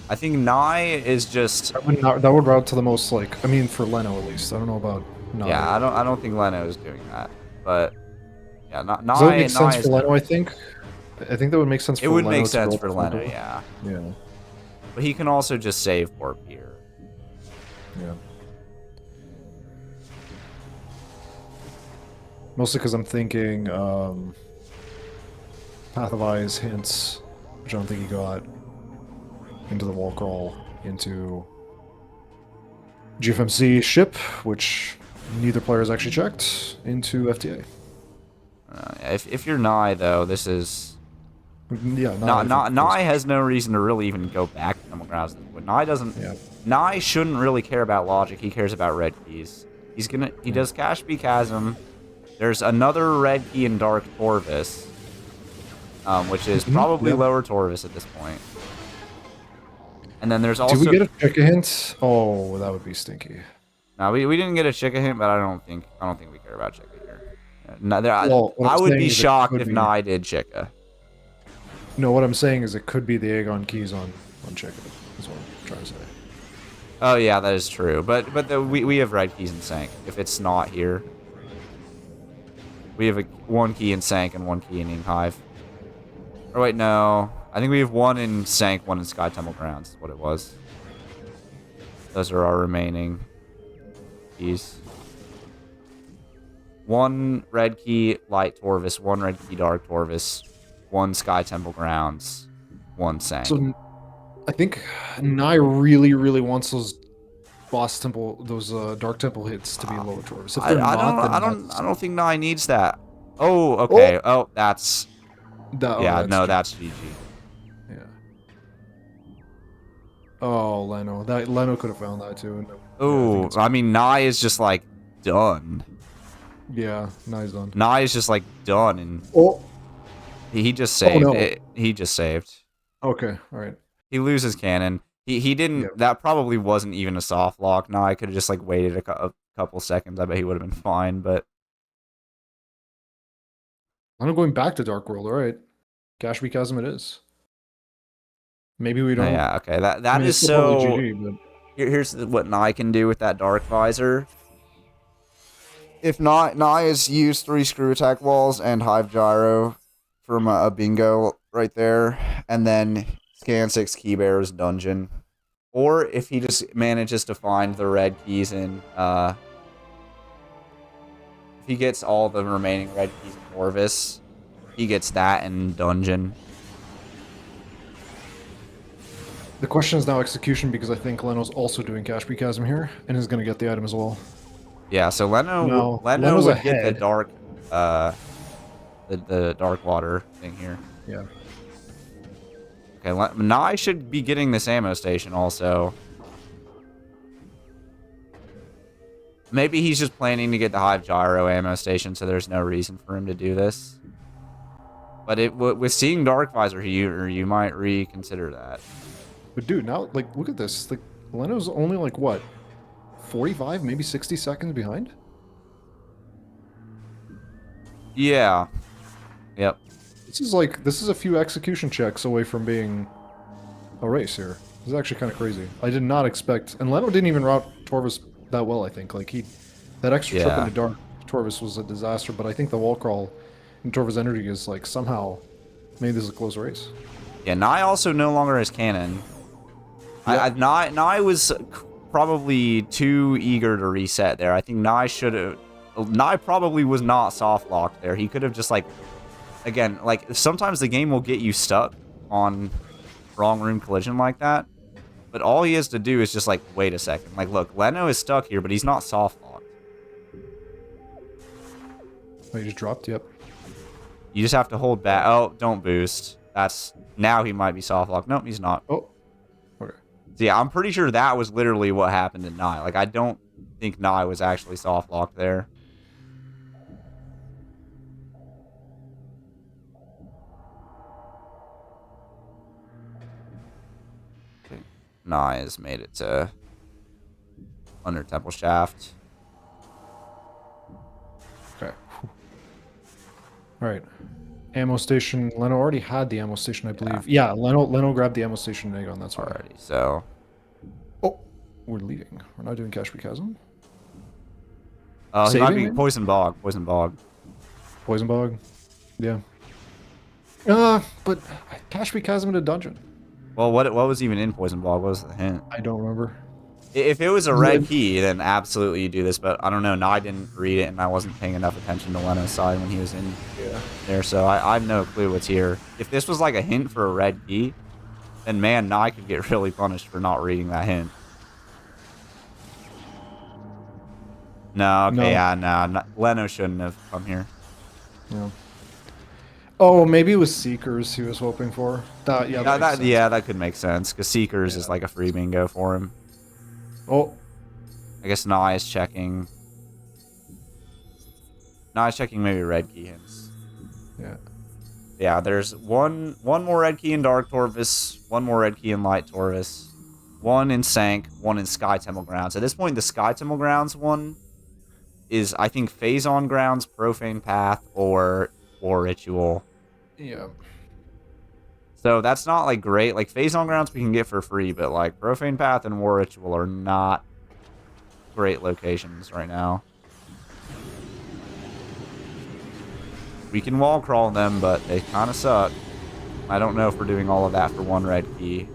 I think Naii is just. That would route to the most like. I mean, for Leno at least. I don't know about Naii. Yeah, I don't think Leno is doing that, but yeah, Naii. Does that make sense for Leno? I think that would make sense for Leno. It would Leno make sense for to Leno, yeah. Yeah. But he can also just save Warp here. Yeah. Mostly because I'm thinking Path of Eyes hints, which I don't think he got, into the wall crawl, into GFMC ship, which neither player has actually checked, into FTA. If you're Naii, though, this is... Yeah, Naii has no reason to really even go back to Temple Grounds. But Naii doesn't... Yeah. Naii shouldn't really care about logic. He cares about red keys. He does Cash B Chasm. There's another red key in Dark Torvis, which is probably lower Torvis at this point. And then there's also... Did we get a Chica hint? Oh, that would be stinky. No, we didn't get a Chica hint, but I don't think we care about Chica here. No, What I I'm would saying be is it shocked could if be. Naii did Chica. No, what I'm saying is it could be the Aegon keys on Chica, is what I'm trying to say. Oh yeah, that is true. But we have red keys in Sank. If it's not here, we have one key in Sank and one key in Hive. Or wait, no. I think we have one in Sank, one in Sky Temple Grounds. Is what it was. Those are our remaining keys. One red key Light Torvis, one red key Dark Torvis, one Sky Temple Grounds, one Sank. So I think Naii really, really wants those Dark Temple hits to be lower Torvis. If they're I don't think Naii needs that. Oh, okay. Oh, that's... yeah, no, that's GG. Yeah. Oh, Leno. Leno could have found that too. Oh, I mean, Naii is just like done. Yeah, Nai's done. Naii is just like done, and he just saved it. He just saved. Okay, all right. He loses cannon. He didn't. Yep. That probably wasn't even a soft lock. Naii could have just like waited a couple seconds. I bet he would have been fine. But I'm going back to Dark World. All right, Cash B Chasm it is. Maybe we don't. Yeah. Okay. That is so. GG, but... Here's what Naii can do with that Dark Visor. If not, Naii has used 3 screw attack walls and Hive Gyro from a bingo right there, and then scan 6 key bears dungeon. Or if he just manages to find the red keys in, if he gets all the remaining red keys in Orvis, he gets that in dungeon. The question is now execution, because I think Leno's also doing Cash Chasm here, and is going to get the item as well. Yeah, so Leno Leno's would get the ahead. dark, the dark water thing here. Yeah. Okay, Naii should be getting this ammo station also. Maybe he's just planning to get the Hive Gyro ammo station, so there's no reason for him to do this. But with seeing Dark Visor here, you might reconsider that. But dude, now, like, look at this. Like, Leno's only, like, what? 45, maybe 60 seconds behind? Yeah. Yep. This is a few execution checks away from being a race here. This is actually kind of crazy. I did not expect, and Leno didn't even route Torvis that well, I think. Like, that extra trip into Dark Torvis was a disaster, but I think the wall crawl in Torvis Energy is, like, somehow made this a close race. Yeah, Naii also no longer has cannon. Yep. Naii was probably too eager to reset there. I think Naii probably was not soft locked there. He could have just, like, again, like, sometimes the game will get you stuck on wrong room collision like that. But all he has to do is just, like, wait a second. Like, look, Leno is stuck here, but he's not soft locked. Oh, you just dropped? Yep. You just have to hold back. Oh, don't boost. Now he might be soft locked. Nope, he's not. Oh. Okay. So yeah, I'm pretty sure that was literally what happened to Naii. Like, I don't think Naii was actually soft locked there. Okay. Naii has made it to under Temple Shaft. Okay. Alright. Ammo station. Leno already had the ammo station, I believe. Yeah, Leno grabbed the ammo station in Aegon, that's why. Alrighty, so. Oh, we're leaving. We're not doing Cash Chasm. He might be Poison Bog. Poison Bog. Poison Bog. Yeah. But Cash Chasm in a dungeon. Well, what was even in Poison Bog? What was the hint? I don't remember. If it was a red key, then absolutely you do this. But I don't know. Naii didn't read it, and I wasn't paying enough attention to Leno's side when he was in there. So I have no clue what's here. If this was like a hint for a red key, then man, Naii could get really punished for not reading that hint. No, okay, no. Yeah, no. Leno shouldn't have come here. Yeah. Oh, maybe it was Seekers he was hoping for. That could make sense, because Seekers is like a free bingo for him. Oh. I guess Naii is checking. Naii checking maybe red key hints. Yeah. Yeah, there's one more red key in Dark Torvis, one more red key in Light Torvis, one in Sank, one in Sky Temple Grounds. At this point, the Sky Temple Grounds one is, I think, Phazon Grounds, Profane Path, or Ritual. Yeah. So that's not, like, great. Like, Phazon Grounds we can get for free, but, like, Profane Path and War Ritual are not great locations right now. We can wall crawl them, but they kind of suck. I don't know if we're doing all of that for one red key.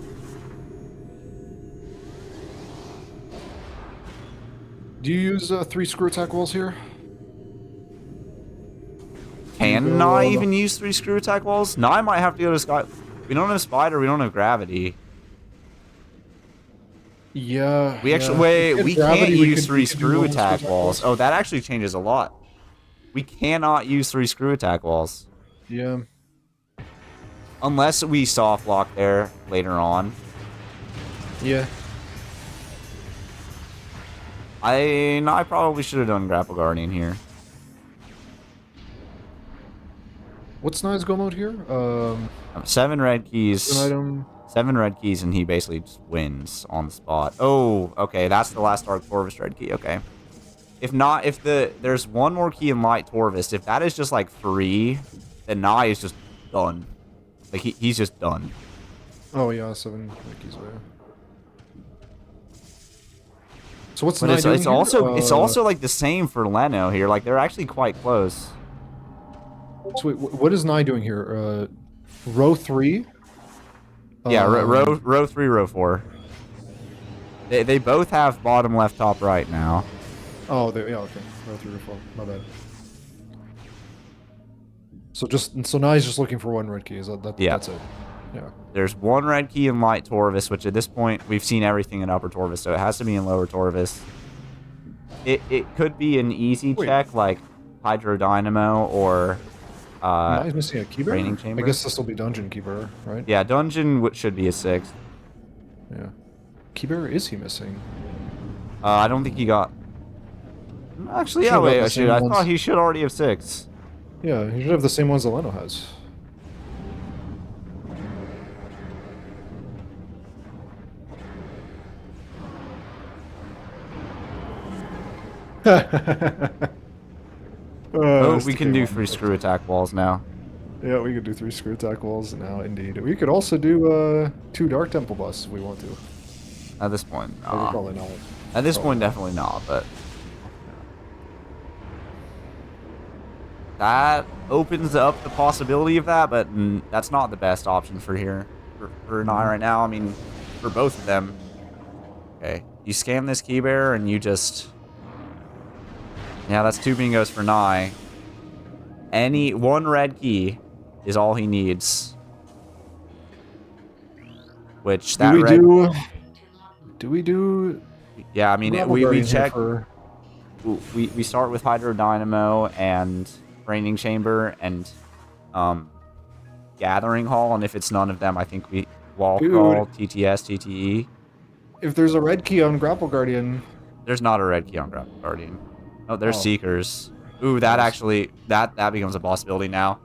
Do you use 3 screw attack walls here? Can Naii even use 3 screw attack walls? Naii might have to go to Sky. We don't have Spider, we don't have Gravity. Yeah. We actually wait. We can't use 3 screw attack walls. Oh, that actually changes a lot. We cannot use 3 screw attack walls. Yeah. Unless we soft lock there later on. Yeah. I probably should have done Grapple Guardian here. What's Nai's go mode here? 7 red keys. An item. 7 red keys, and he basically just wins on the spot. Oh, okay, that's the last Dark Torvis red key. Okay. If not, there's one more key in Light Torvis. If that is just like free, then Naii is just done. Like he's just done. Oh yeah, 7 red keys away. So what's But Naii doing it's here? also like the same for Leno here. Like they're actually quite close. So wait, what is Naii doing here? Row 3? Yeah, row 3, row 4. They both have bottom left, top right now. Oh, yeah, okay. Row 3, row 4. My bad. So Naii is just looking for one red key. Is that Yeah. that's it? Yeah. There's one red key in light Torvis, which at this point we've seen everything in upper Torvis, so it has to be in lower Torvis. It could be an easy check like Hydro Dynamo or Naii missing a key bearer? Training Chamber. I guess this will be dungeon key bearer, right? Yeah, dungeon should be a 6. Yeah. Key bearer is he missing? I don't think he got. Actually, yeah. Wait, I thought he should already have 6. Yeah, he should have the same ones that Leno has. Oh, we can do 3 screw attack walls now. Yeah, we could do 3 screw attack walls now, indeed. We could also do 2 Dark Temple busts if we want to. At this point, Nah. Probably not. At this point, definitely not, but... That opens up the possibility of that, but that's not the best option for here. For Naii right now, I mean, for both of them. Okay, you scam this key bearer and you just... Yeah, that's 2 bingos for Naii. Any 1 red key is all he needs. Which that do we do? Yeah, I mean we check. We start with Hydro Dynamo and Training Chamber and Gathering Hall, and if it's none of them, I think we Wall Crawl, TTS, TTE. If there's a red key on Grapple Guardian, there's not a red key on Grapple Guardian. Oh, there's Seekers. Ooh, that actually that becomes a possibility now.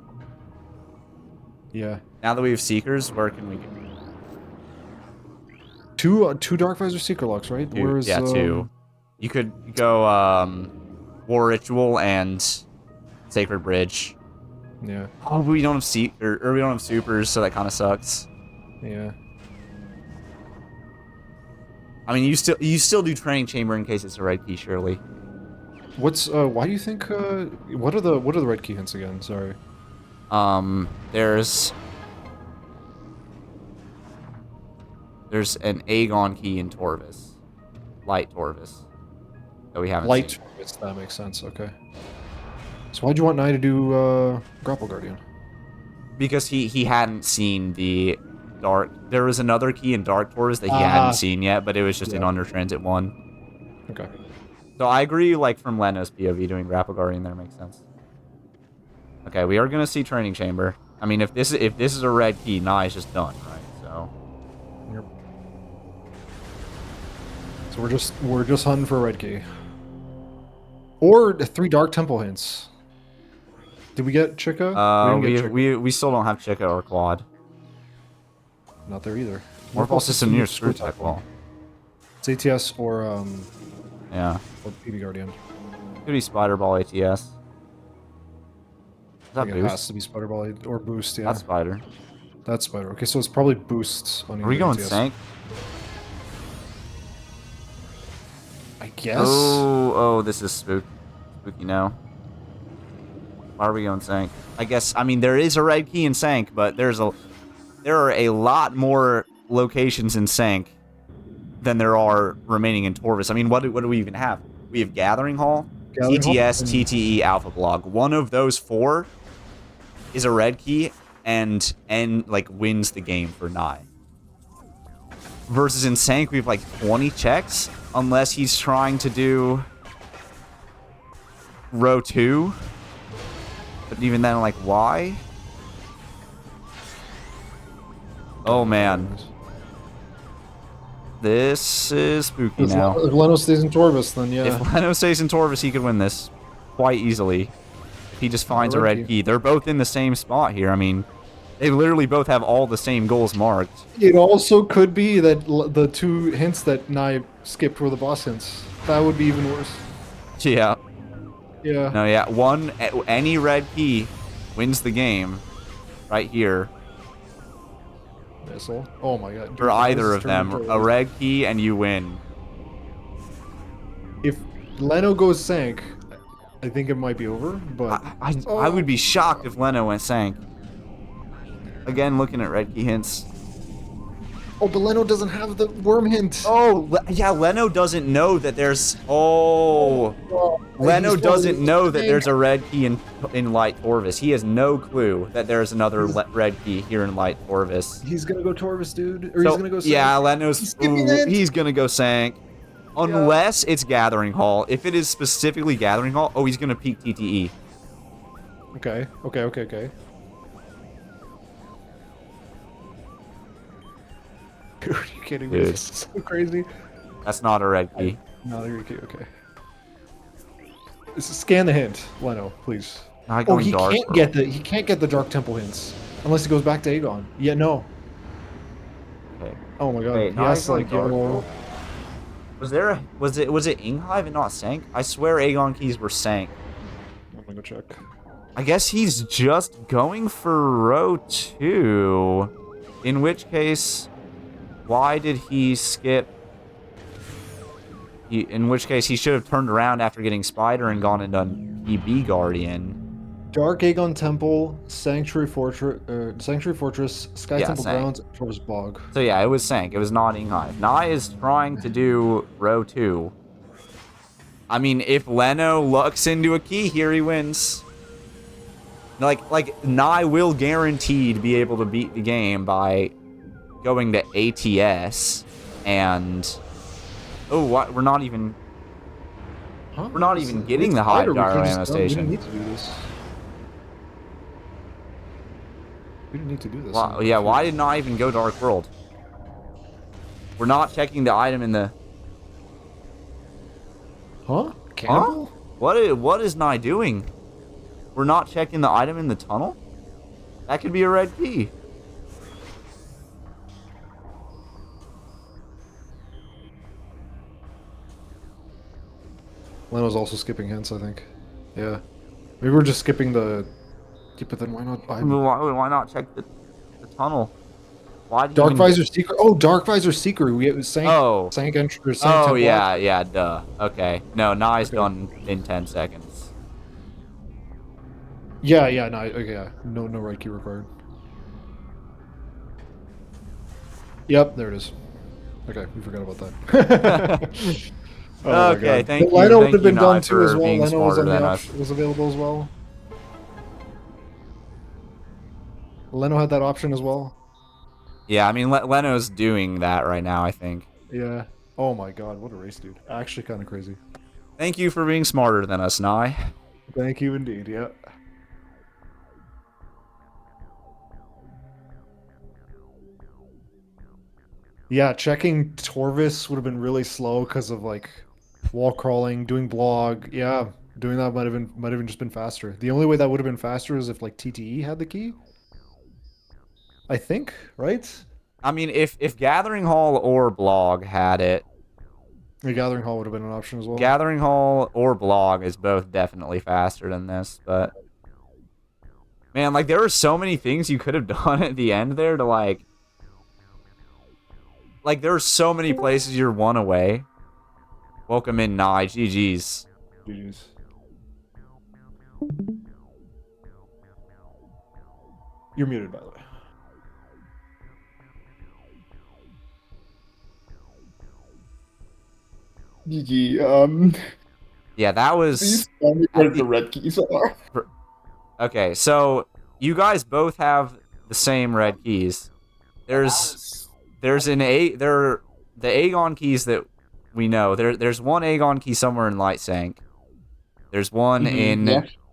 Yeah. Now that we have Seekers, where can we get? Two Dark Visor Seeker locks, right? Where's 2. You could go War Ritual and Sacred Bridge. Yeah. Oh, we don't have or we don't have supers, so that kind of sucks. Yeah. I mean, you still do Training Chamber in case it's a red key, surely. What's why do you think what are the red key hints again? Sorry. There's an Aegon key in Torvis. Light Torvis. That we haven't Light seen. Torvis, that makes sense, okay. So why'd you want Naii to do Grapple Guardian? Because he hadn't seen the Dark... There was another key in Dark Torvis that he hadn't seen yet, but it was just an Under Transit 1. Okay. So I agree, like, from Leno's POV, doing Grapple Guardian there makes sense. Okay, we are going to see Training Chamber. I mean, if this is a red key, Naii is just done, right? So... Yep. So we're just hunting for a red key. Or 3 Dark Temple hints. Did we get Chica? We still don't have Chica or Quad. Not there either. Morphle System near Screw Tech Wall. It's ATS or yeah. Or PB Guardian. Could be Spider Ball ATS. Is that Boost? It has to be Spider Ball or Boost, yeah. That's Spider. That's Spider. Okay, so it's probably Boosts on Are we going Sank? I guess. Oh, this is spooky now. Why are we going Sank? I guess, I mean, there is a red key in Sank, but there are a lot more locations in Sank than there are remaining in Torvis. I mean, what do we even have? We have Gathering Hall, TTS, TTE, Alpha Blog. One of those 4 is a red key and like wins the game for Naii. Versus in Sank, we have like 20 checks, unless he's trying to do row 2. But even then, like, why? Oh, man. This is spooky now. If Leno stays in Torvis, then yeah. If Leno stays in Torvis, he could win this quite easily. If he just finds a red key. They're both in the same spot here. I mean, they literally both have all the same goals marked. It also could be that the 2 hints that Naii skipped were the boss hints. That would be even worse. Yeah. Yeah. No, yeah. Any red key wins the game right here. Missile. Oh my god. For either of them. A red key and you win. Leno goes Sank, I think it might be over, but... I would be shocked if Leno went Sank. Again, looking at red key hints. Oh, but Leno doesn't have the worm hint. Oh, yeah, Leno doesn't know that there's... Oh. Leno doesn't know that there's a red key in Light Torvis. He has no clue that there's another red key here in Light Torvis. He's gonna go Torvis, dude. Or he's gonna go Sank. Yeah, Leno's... He's gonna go Sank. Unless it's Gathering Hall. If it is specifically Gathering Hall, oh, he's gonna peek TTE. Okay. Dude, are you kidding me? Dude. This is so crazy. That's not a red key. No, you're okay. Scan the hint, Leno, please. Not Oh, going he dark, can't bro. get the Dark Temple hints unless he goes back to Aegon. Yeah, no. Okay. Oh my god. Wait, He not has to, going like, dark, yo. Was it Inghive and not Sank? I swear Aegon keys were Sank. I'm gonna go check. I guess he's just going for row 2. In which case, why did he skip? In which case, he should have turned around after getting Spider and gone and done EB Guardian. Dark Aegon Temple, Sanctuary Fortress, Sky Yeah, Temple Sank. Grounds, Torvis Bog. So yeah, it was Sank. It was not Inghive. Naii is trying to do row 2. I mean, if Leno lucks into a key, here he wins. Like Naii will guaranteed be able to beat the game by going to ATS and... Oh, what? We're not even... Huh? We're not even getting the high gyro ammo station. We didn't need to do this. We didn't need to do this. Wow, yeah, why did Naii even go Dark World? We're not checking the item in the... Huh? Cannibal? What is Naii doing? We're not checking the item in the tunnel? That could be a red key. Leno's also skipping hints, I think. Yeah. Maybe we're just skipping the... Yeah, but then why not... I mean, why not check the tunnel? Why do you Dark even- Visor Seeker. Oh, Dark Visor Seeker. We sank. Sank entry. Oh yeah, duh. Okay. No, Nai's done in 10 seconds. Yeah. No. Okay. Yeah. No right key required. Yep. There it is. Okay, we forgot about that. Oh Okay, thank you. Leno would Thank have been you, done Naii, too as for well. being Leno was smarter on the than option, was available as well. Leno had that option as well. Yeah, I mean, Leno's doing that right now, I think. Yeah. Oh my god, what a race, dude. Actually kind of crazy. Thank you for being smarter than us, Naii. Thank you indeed, yeah. Yeah, checking Torvis would have been really slow because of like wall crawling, doing blog. Yeah, doing that might have just been faster. The only way that would have been faster is if like TTE had the key. I think, right? I mean, if Gathering Hall or Blog had it, The Gathering Hall would have been an option as well. Gathering Hall or Blog is both definitely faster than this, but... Man, like, there were so many things you could have done at the end there to, like... Like, there were so many places you're one away. Welcome in, Naii. GG's. GG's. You're muted, by the way. GG. Yeah, that was... Please tell me where the red keys are. Okay, so you guys both have the same red keys. There's the Aegon keys that we know. There's one Aegon key somewhere in Light Sank. There's one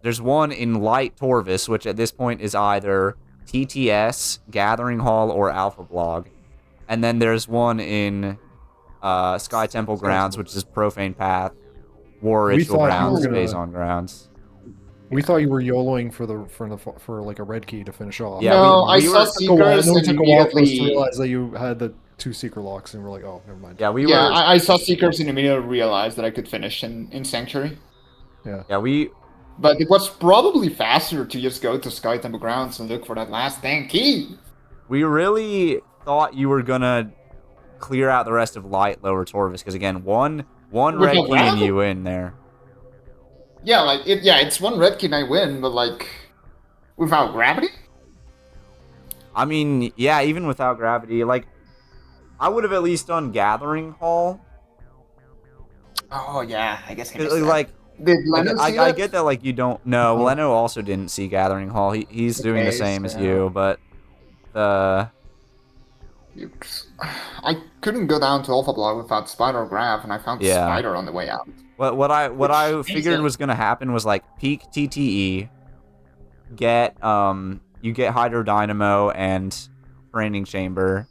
there's one in Light Torvis, which at this point is either TTS, Gathering Hall, or Alpha Blog. And then there's one in Sky Temple Grounds, which is Profane Path, War Ritual Grounds, Phazon Grounds. We thought you were YOLOing for like a red key to finish off. Yeah, No, we I saw were- Seekers It and took a while for us to immediately... realize that you had the 2 Seeker locks, and we're like, oh, never mind. Yeah, we Yeah, were. I saw Seekers and immediately realized that I could finish in Sanctuary. Yeah, we. But it was probably faster to just go to Sky Temple Grounds and look for that last dang key. We really thought you were gonna clear out the rest of Light Lower Torvis, because again, one One red Without key and gravity? you win there. Yeah, like it's one red key and I win, but like without gravity? I mean, yeah, even without gravity, like I would have at least done Gathering Hall. Oh yeah, I guess I missed that. Like, Did Leno see I that? get that like you don't know. No. Leno also didn't see Gathering Hall. He's doing the Okay, same as so you, but the I couldn't go down to Alpha Block without Spider Graph, and I found yeah. Spider on the way out. What I Makes figured sense. was gonna happen was like peak TTE, you get Hydro Dynamo and Training Chamber,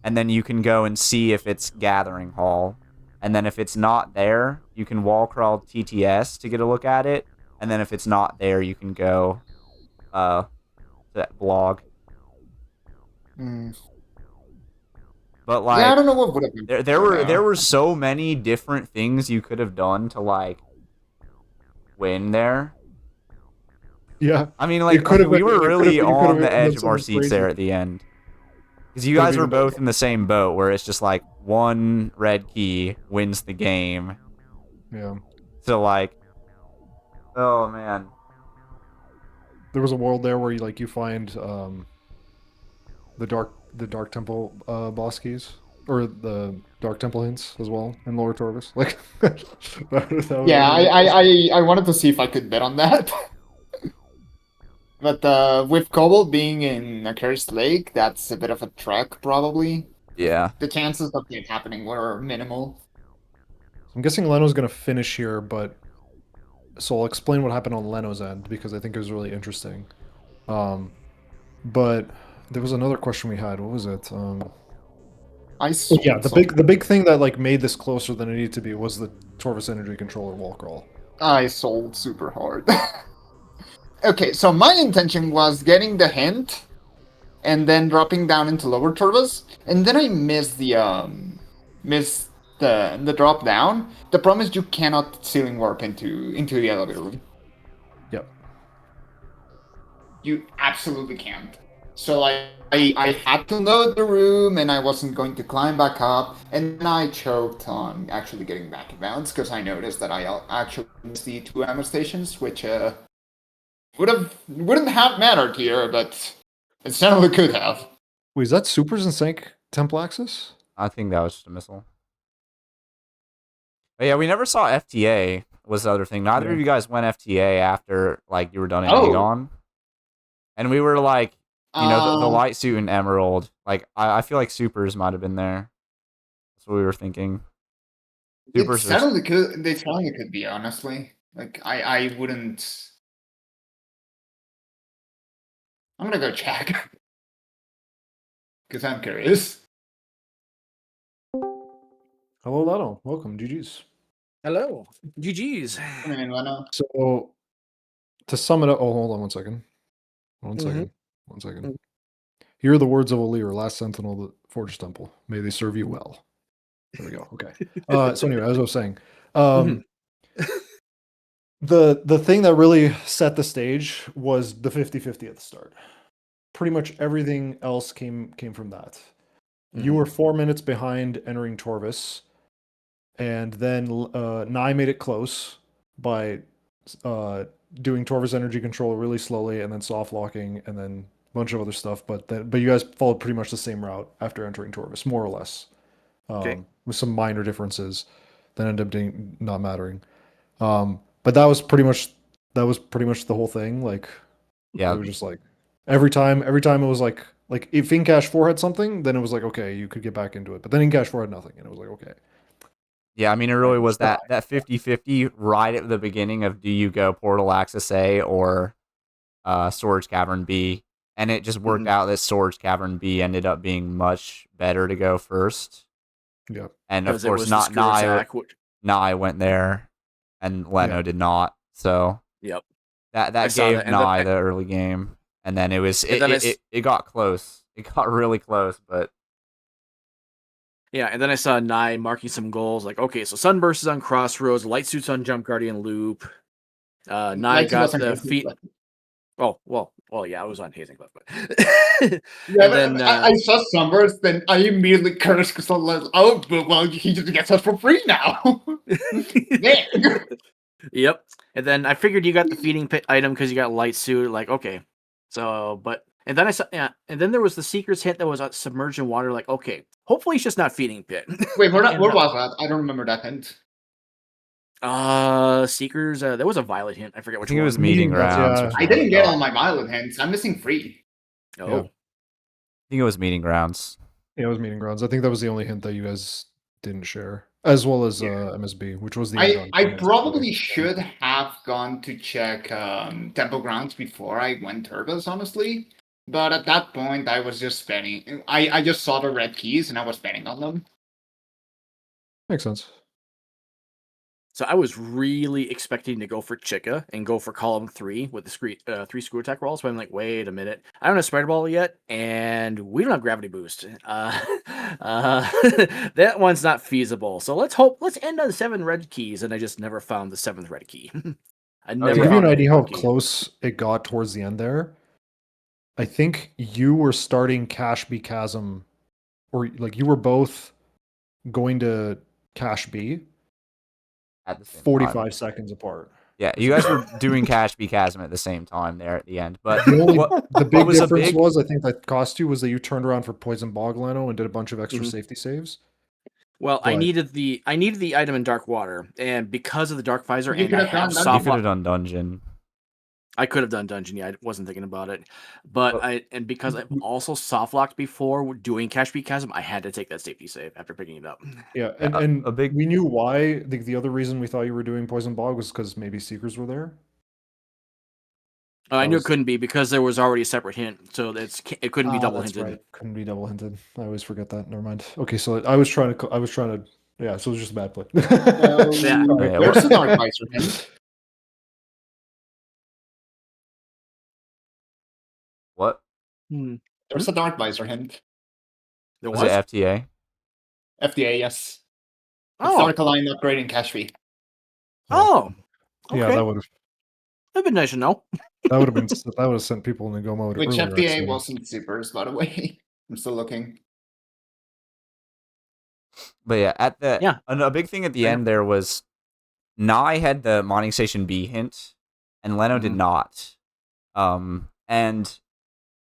and then you can go and see if it's Gathering Hall. And then if it's not there, you can wall crawl TTS to get a look at it. And then if it's not there, you can go to that blog. Hmm. But Yeah, I like don't know what would have been there now. were so many different things you could have done to like win there. Yeah. I mean, It like could have we been. were really You could on have the edge done of our something seats crazy. there at the end. Because you Could have guys were even been- both in the same boat where it's just like one red key wins the game. Yeah. So like, oh man. There was a world there where you find the dark temple boss keys or the dark temple hints as well in Lower Torvis. Like that would have Yeah, been really cool. I wanted to see if I could bet on that. But with Cobalt being in a cursed lake, that's a bit of a trek, probably. Yeah. The chances of it happening were minimal. I'm guessing Leno's gonna finish here, but so I'll explain what happened on Leno's end because I think it was really interesting. But there was another question we had. What was it? I Yeah, sold the big thing that like made this closer than it needed to be was the Torvis Energy Controller wall crawl. I sold super hard. Okay, so my intention was getting the hint and then dropping down into lower turbos, and then I missed the drop down. The problem is you cannot ceiling warp into the elevator room. Yep. You absolutely can't. So like I had to load the room and I wasn't going to climb back up, and then I choked on actually getting back in bounds because I noticed that I actually missed the 2 ammo stations, which wouldn't have mattered here, but it certainly could have. Wait, is that Supers and Sync Temple Axis? I think that was just a missile. But yeah, we never saw FTA was the other thing. Neither Yeah. of you guys went FTA after like you were done in Oh. Aegon. And we were like, you know, the light suit and Emerald. Like I feel like Supers might have been there. That's what we were thinking. It Supers are certainly could. They certainly could be, honestly. Like I wouldn't. I'm gonna go check because I'm curious. Hello, Leno. Welcome, GG's. Hello. GG's. I mean, Leno. So, to sum it up, oh, hold on 1 second. One Mhm. second. 1 second. Here are the words of O-Lir, last sentinel of the Fortress Temple. May they serve you well. There we go. Okay. So anyway, as I was saying, the thing that really set the stage was the 50-50 at the start. Pretty much everything else came from that. You were 4 minutes behind entering Torvis, and then Naii made it close by doing Torvis energy control really slowly, and then soft locking, and then a bunch of other stuff. But you guys followed pretty much the same route after entering Torvis, more or less, with some minor differences that ended up not mattering. But that was pretty much the whole thing. Like, yeah. it was just like every time it was like if Incash 4 had something, then it was like, okay, you could get back into it. But then Incash 4 had nothing, and it was like, okay. Yeah, I mean, it really was that 50-50 right at the beginning of do you go Portal Access A or Storage Cavern B, and it just worked out that Storage Cavern B ended up being much better to go first. Yeah, and of Because it course was not the skirt attack, Naii went there, and Leno did not. So Yep. that saw gave that, and then Naii the early game, and then it got close. It got really close, but. Yeah, and then I saw Naii marking some goals, like, okay, so Sunburst is on Crossroads, Light Suit's on Jump Guardian Loop. Naii got the feet. Oh, well, Well, yeah, I was on hazing cliff, but Yeah, and but then I saw Sunburst, then I immediately cursed because I'm like, oh, but, well, he just gets us for free now. Yeah. yep. And then I figured you got the feeding pit item because you got light suit. Like, okay, so and then I saw and then there was the seeker's hint that was submerged in water. Like, okay, hopefully it's just not feeding pit. Wait, where And, was that? I don't remember that hint. seekers. There was a violet hint. I forget I which think it one. was meeting That's- grounds. yeah. which I we didn't already get got. all my violet hints. I'm missing 3. Oh, Yeah. I think it was meeting grounds. Yeah, it was meeting grounds. I think that was the only hint that you guys didn't share, as well as Yeah. MSB, which was the I probably should have gone to check Temple Grounds before I went Turbos, honestly. But at that point, I was just spending. I just saw the red keys and I was spending on them. Makes sense. so I was really expecting to go for Chica and go for column 3 with the 3 screw attack rolls. But I'm like, wait a minute, I don't have Spider Ball yet, and we don't have Gravity Boost. That one's not feasible. So let's end on 7 red keys, and I just never found the 7th red key. I never To give you found an the idea how red key. close it got towards the end there, I think you were starting Cash B Chasm, or like you were both going to Cash B At the same 45 time. seconds apart. Yeah, you guys were doing Cash B Chasm at the same time there at the end. But The only the big was a difference big- was I think that cost you was that you turned around for Poison Bog Leno and did a bunch of extra Mhm. safety saves. Well, I But- needed the item in Dark Water, and because of the Dark Visor, You and could I have done have that. you soft could lock. have done dungeon. I could have done dungeon. Yeah, I wasn't thinking about it, but Well- because I've also soft locked before doing Cash Beat Chasm, I had to take that safety save after picking it up. Yeah, Yeah, and a big- we knew why. The other reason we thought you were doing Poison Bog was because maybe Seekers were there. I That knew was- it couldn't be because there was already a separate hint, so it couldn't be double That's hinted. right. Couldn't be double hinted. I always forget that. Never mind. Okay, so I was trying to. Yeah, so it was just a bad play. Yeah. Yeah, There's an Dark Visor hint. What? There's a Dark Visor hint. There Was was. it FTA? FDA, yes. It's Oh, Dark Align upgrading Cash V. oh, okay. Yeah, that would have That'd be nice to know. sent people in the go mode Which earlier. FDA actually. wasn't supers, by the way. I'm still looking. But yeah, Yeah. a big thing at the I know. end there was Naii had the mining station B hint, and Leno did Mhm. not. And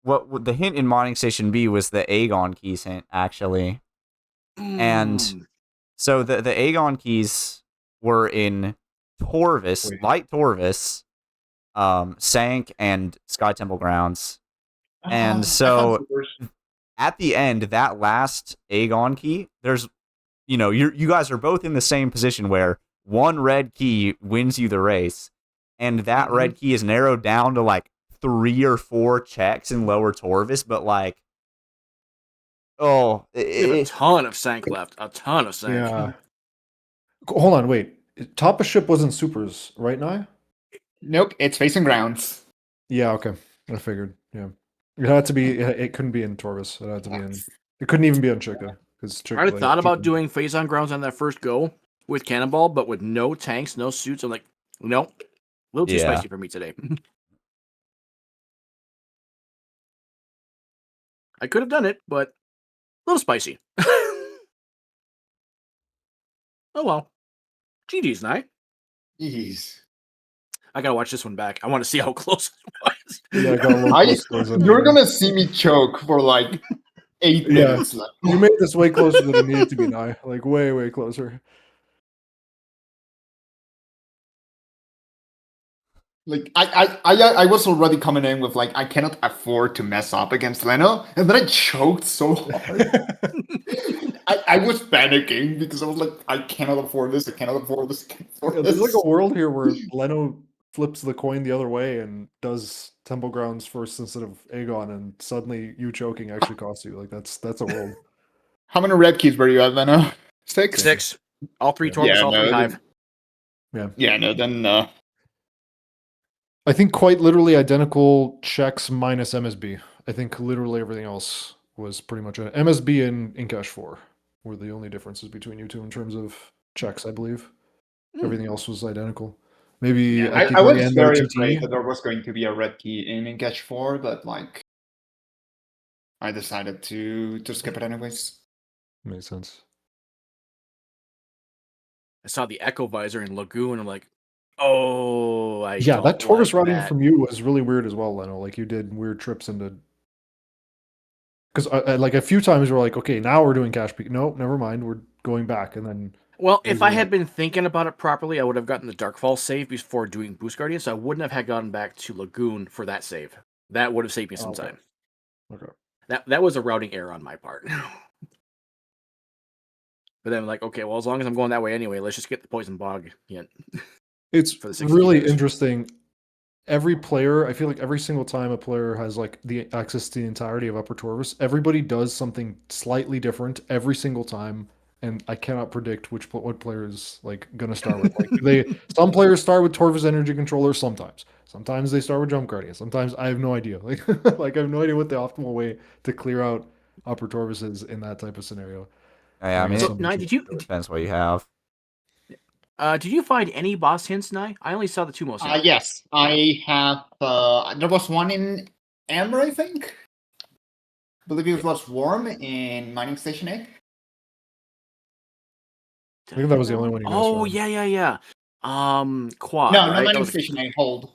what the hint in mining station B was the Aegon keys hint actually. And Mm. so the Aegon keys were in Torvis, Wait. Light Torvis, Sank, and Sky Temple Grounds. And I so- found supers. At the end, that last Aegon key, there's, you guys are both in the same position where one red key wins you the race, and that Mhm. red key is narrowed down to like 3 or 4 checks in Lower Torvis, but like, We have a it, ton of sank left. A ton of sank. Yeah. Hold on, wait. Top of ship wasn't supers, right now? Nope, it's facing grounds. Yeah, okay. I figured. Yeah, it had to be. It couldn't be in Torvis. It had to be in. It couldn't even be on Chica because Chica. I thought about doing phase on grounds on that first go with Cannonball, but with no tanks, no suits. I'm like, nope. A little too Yeah. spicy for me today. I could have done it, but a little spicy. Oh well. GG's night. Jeez. I gotta watch this one back. I want to see how close it was. Yeah, I got a little I, close towards it. you're gonna see me choke for like 8 Yeah. minutes left. You made this way closer than it needed to be now. Like way, way closer. Like I was already coming in with like I cannot afford to mess up against Leno, and then I choked so hard. I was panicking because I was like, I cannot afford this. I cannot afford this. I can't afford Yeah, this. there's like a world here where Leno flips the coin the other way and does Temple Grounds first instead of Aegon, and suddenly you choking actually costs you. Like that's a world. How many red keys were you at, Leno? 6? 6. All 3 Yeah. Torvus, all 3 hive. Yeah, no, then I think quite literally identical checks minus MSB. I think literally everything else was pretty much MSB and Incash 4 were the only differences between you two in terms of checks, I believe. Hmm. Everything else was identical. Maybe Yeah, at the I very was end there, very GT. afraid that there was going to be a red key in catch 4, but like I decided to skip it anyways. Makes sense. I saw the Echo Visor in Lagoon. I'm like, oh, I Yeah, don't that Torvis like routing that. from you was really weird as well, Leno. Like you did weird trips into. Because like a few times we're like, okay, now we're doing cash peak. No, never mind, we're going back, and then. Well, if I had been thinking about it properly, I would have gotten the Darkfall save before doing Boost Guardian, so I wouldn't have had gotten back to Lagoon for that save. That would have saved me some time. Okay. That was a routing error on my part. But then I'm like, okay, well, as long as I'm going that way anyway, let's just get the Poison Bog hint. It's For the 60 really bears. interesting. Every player, I feel like every single time a player has like the access to the entirety of Upper Torvis, everybody does something slightly different every single time, and I cannot predict what player is like gonna start with. Like some players start with Torvis Energy Controller sometimes they start with Jump Guardian, sometimes I have no idea. Like I have no idea what the optimal way to clear out Upper Torvis is in that type of scenario. Yeah, I mean, So, it Naii, depends what you have. did you find any boss hints, Naii? I only saw the two most. Yes, I have. There was one in Amber, I think. I believe it was Worm in Mining Station 8. I think that was the only one you guys Oh, found. yeah. Quad. No, right? Mining Station 8. Hold.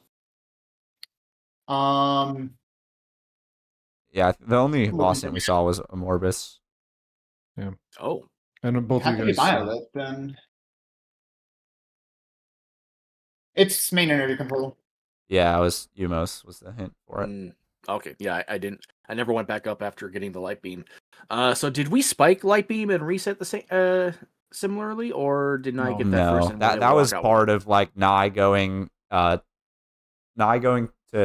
Yeah, the only boss hint we saw was Amorbus. Yeah. Oh. And both of Have you to be guys. Violet, then. It's main energy control. Yeah, it was Umos was the hint for it. Okay, yeah, I didn't. I never went back up after getting the light beam. So did we spike light beam and reset the same similarly, or did I get that first? No, And that was part of like Naii going to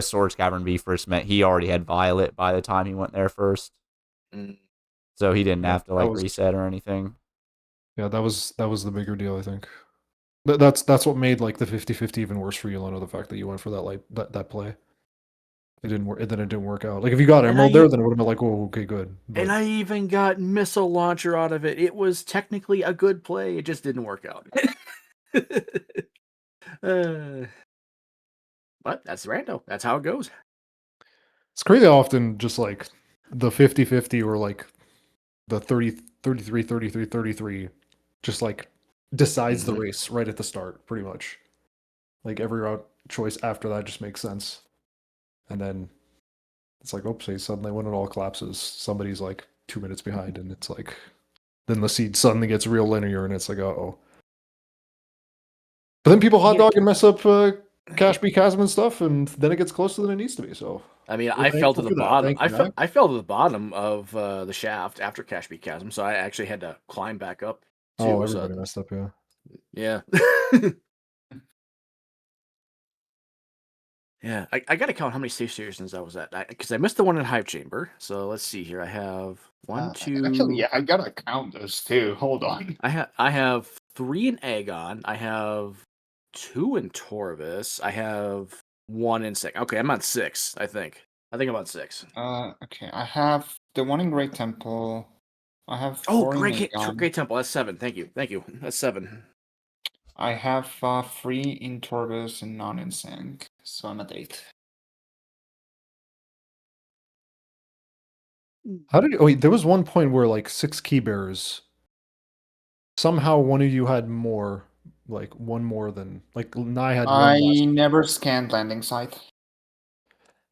Storage Cavern B first met. He already had Violet by the time he went there first, so he didn't have to like reset or anything. Yeah, that was the bigger deal, I think. That's what made like the 50-50 even worse for you, Leno, the fact that you went for that play. It didn't work. Then it didn't work out. Like if you got Emerald there, then it would have been like, oh, okay, good. But... And I even got missile launcher out of it. It was technically a good play. It just didn't work out. But that's rando. That's how it goes. It's crazy how often just like the 50-50 or like the 33 just like decides the race right at the start, pretty much. Like every route choice after that just makes sense. And then it's like, oopsie, suddenly when it all collapses, somebody's like 2 minutes behind, and it's like, then the seed suddenly gets real linear, and it's like, uh-oh. But then people hot dog and mess up Cash B Chasm and stuff, and then it gets closer than it needs to be, so. I mean, I fell to the bottom. I fell to the bottom of the shaft after Cash B Chasm, so I actually had to climb back up. Too, oh, everybody messed up, yeah. Yeah. Yeah, I got to count how many safe stations I was at, because I missed the one in Hive Chamber. So let's see here. I have 1, 2. Actually, yeah, I gotta count those too. Hold on. I have 3 in Aegon. I have 2 in Torvis. I have 1 in Sec. Okay, I'm on 6. I think I'm on 6. Okay, I have the one in Great Temple. I have Great Temple. That's 7. Thank you. That's 7. I have 3 in Torvis and none in Sank, so I'm at 8. How did wait? There was one point where like 6 key bearers. Somehow one of you had more, like one more than like Naii had. I never scanned landing site.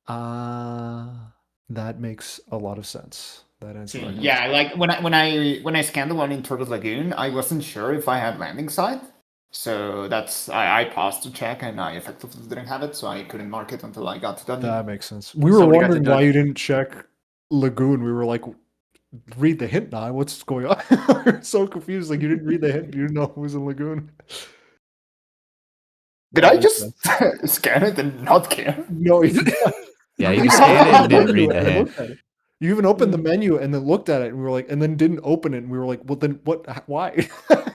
That makes a lot of sense. That answer. Yeah, like when I scanned the one in Turtle Lagoon, I wasn't sure if I had landing site. So that's I paused to check, and I effectively didn't have it, so I couldn't mark it until I got to dungeon. That makes sense. We were wondering why you didn't check Lagoon. We were like, read the hint now. What's going on? We were so confused. Like you didn't read the hint. You didn't know who was in Lagoon. Did I just scan it and not care? No. Yeah, you scanned it and didn't read the hint. You even opened the menu and then looked at it, and we were like, and then didn't open it, and we were like, well, then what? Why? I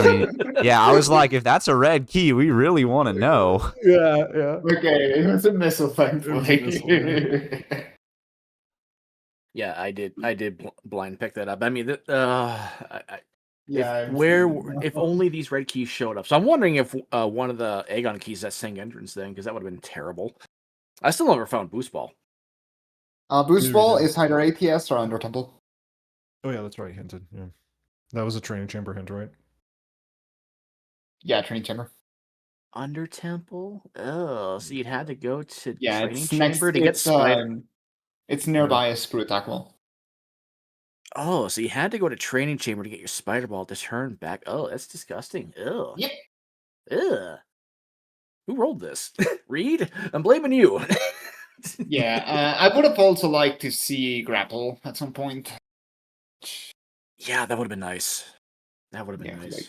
mean, yeah, I was like, if that's a red key, we really want to know. Yeah. Okay, it was a missile, thankfully. Yeah, I did blind pick that up. I mean, If only these red keys showed up. So I'm wondering if one of the Aegon keys is that Sang entrance then, because that would have been terrible. I still never found Boost Ball. Boost Ball is either APS or Under Temple. Oh yeah, that's right. Hinted. Yeah, that was a training chamber hint, right? Yeah, Training Chamber. Under Temple? Oh, so you'd had to go to Yeah, Training it's Chamber next. to get Spider. It's nearby a Screw Attack Wall. Oh, so you had to go to Training Chamber to get your Spider Ball to turn back. Oh, that's disgusting. Ugh. Yep. Ugh. Who rolled this? Reed? I'm blaming you. Yeah, I would have also liked to see Grapple at some point. Yeah, that would have been nice. That would have been Yeah, nice. like-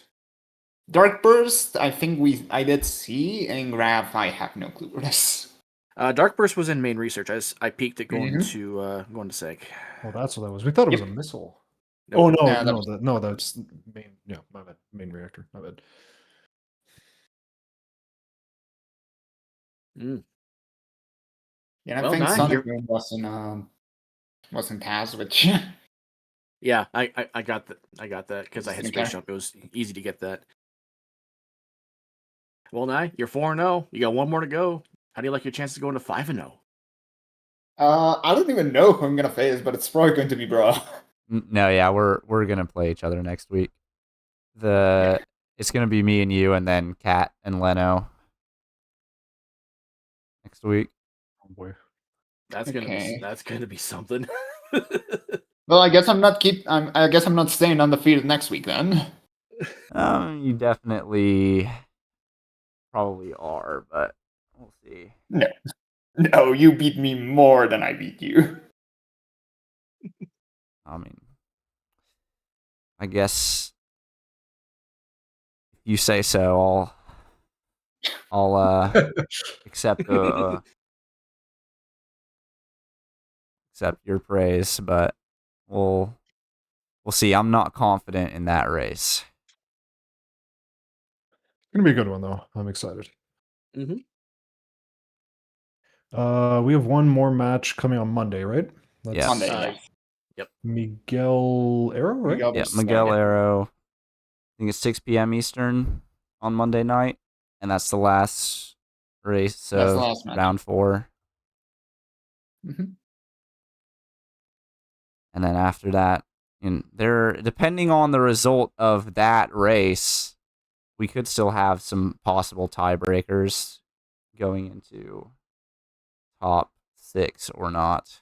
Dark Burst, I think I did see, and Graph, I have no clue where this. Dark Burst was in main research. I peeked it going Mhm. to Seg. Oh, that's what that was. We thought it was a missile. Nope. Oh no, Yeah, no, that's main. Yeah, my bad. Main reactor. My bad. Mm. Yeah, I Well, think Naii, Sonic Boom wasn't passed, which Yeah, I got that. I got that because I had Okay. Space Jump. It was easy to get that. Well, Naii, you're 4-0. You got one more to go. How do you like your chances of going to 5-0? I don't even know who I'm gonna face, but it's probably going to be Bro. No, yeah, we're gonna play each other next week. It's gonna be me and you, and then Kat and Leno next week. Oh boy. That's gonna be something. Well, I guess I'm not staying undefeated next week then. You definitely probably are, but we'll see. No, you beat me more than I beat you. I mean, I guess if you say so, I'll accept accept your praise, but we'll see. I'm not confident in that race. Gonna be a good one though. I'm excited. Mm-hmm. We have one more match coming on Monday, right? That's Yeah. Monday, yeah. Miguel Arrow, right? Miguel Yeah, versus Miguel Dragon. Arrow. I think it's 6 p.m. Eastern on Monday night, and that's the last race. So That's the last match. round 4, Mhm. and then after that, depending on the result of that race, we could still have some possible tiebreakers going into top 6 or not.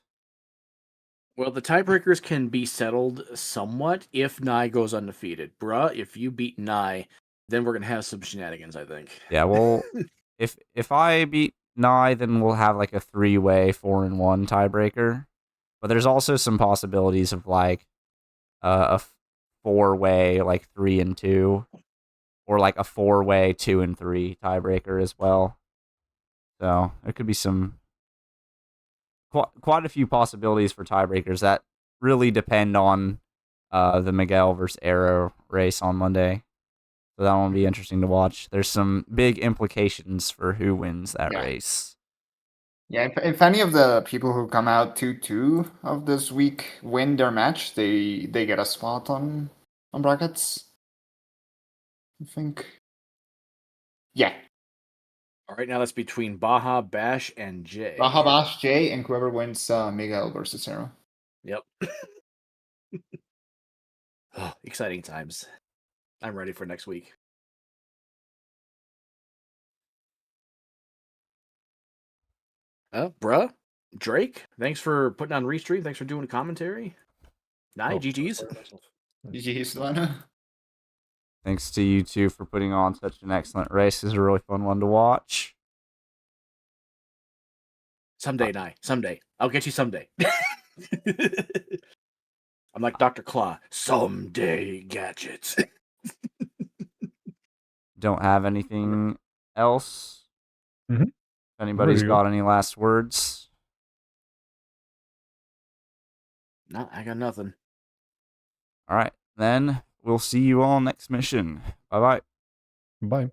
Well, the tiebreakers can be settled somewhat if Naii goes undefeated. Bruh, if you beat Naii, then we're gonna have some shenanigans, I think. Yeah, well, if I beat Naii, then we'll have like a 3-way 4-1 tiebreaker. But there's also some possibilities of like a 4-way like 3-2, or like a 4-way 2-3 tiebreaker as well. So there could be quite a few possibilities for tiebreakers that really depend on the Miguel versus Arrow race on Monday. So that one will be interesting to watch. There's some big implications for who wins that race. Yeah, if any of the people who come out 2-2 of this week win their match, they get a spot on brackets. I think. Yeah. All right, now that's between Baja, Bash, and Jay. Baja Bash, Jay, and whoever wins Miguel versus Arrow. Yep. Oh, exciting times. I'm ready for next week. Bruh, Drake, thanks for putting on Restream. Thanks for doing a commentary. Naii, GG's. GG's, Lana. Thanks to you two for putting on such an excellent race. It's a really fun one to watch. Someday, Naii. Someday. I'll get you someday. I'm like Dr. Claw. Someday gadgets. Don't have anything else. Mhm. If anybody's Ready to go. got any last words. No, I got nothing. All right, then we'll see you all next mission. Bye-bye. Bye.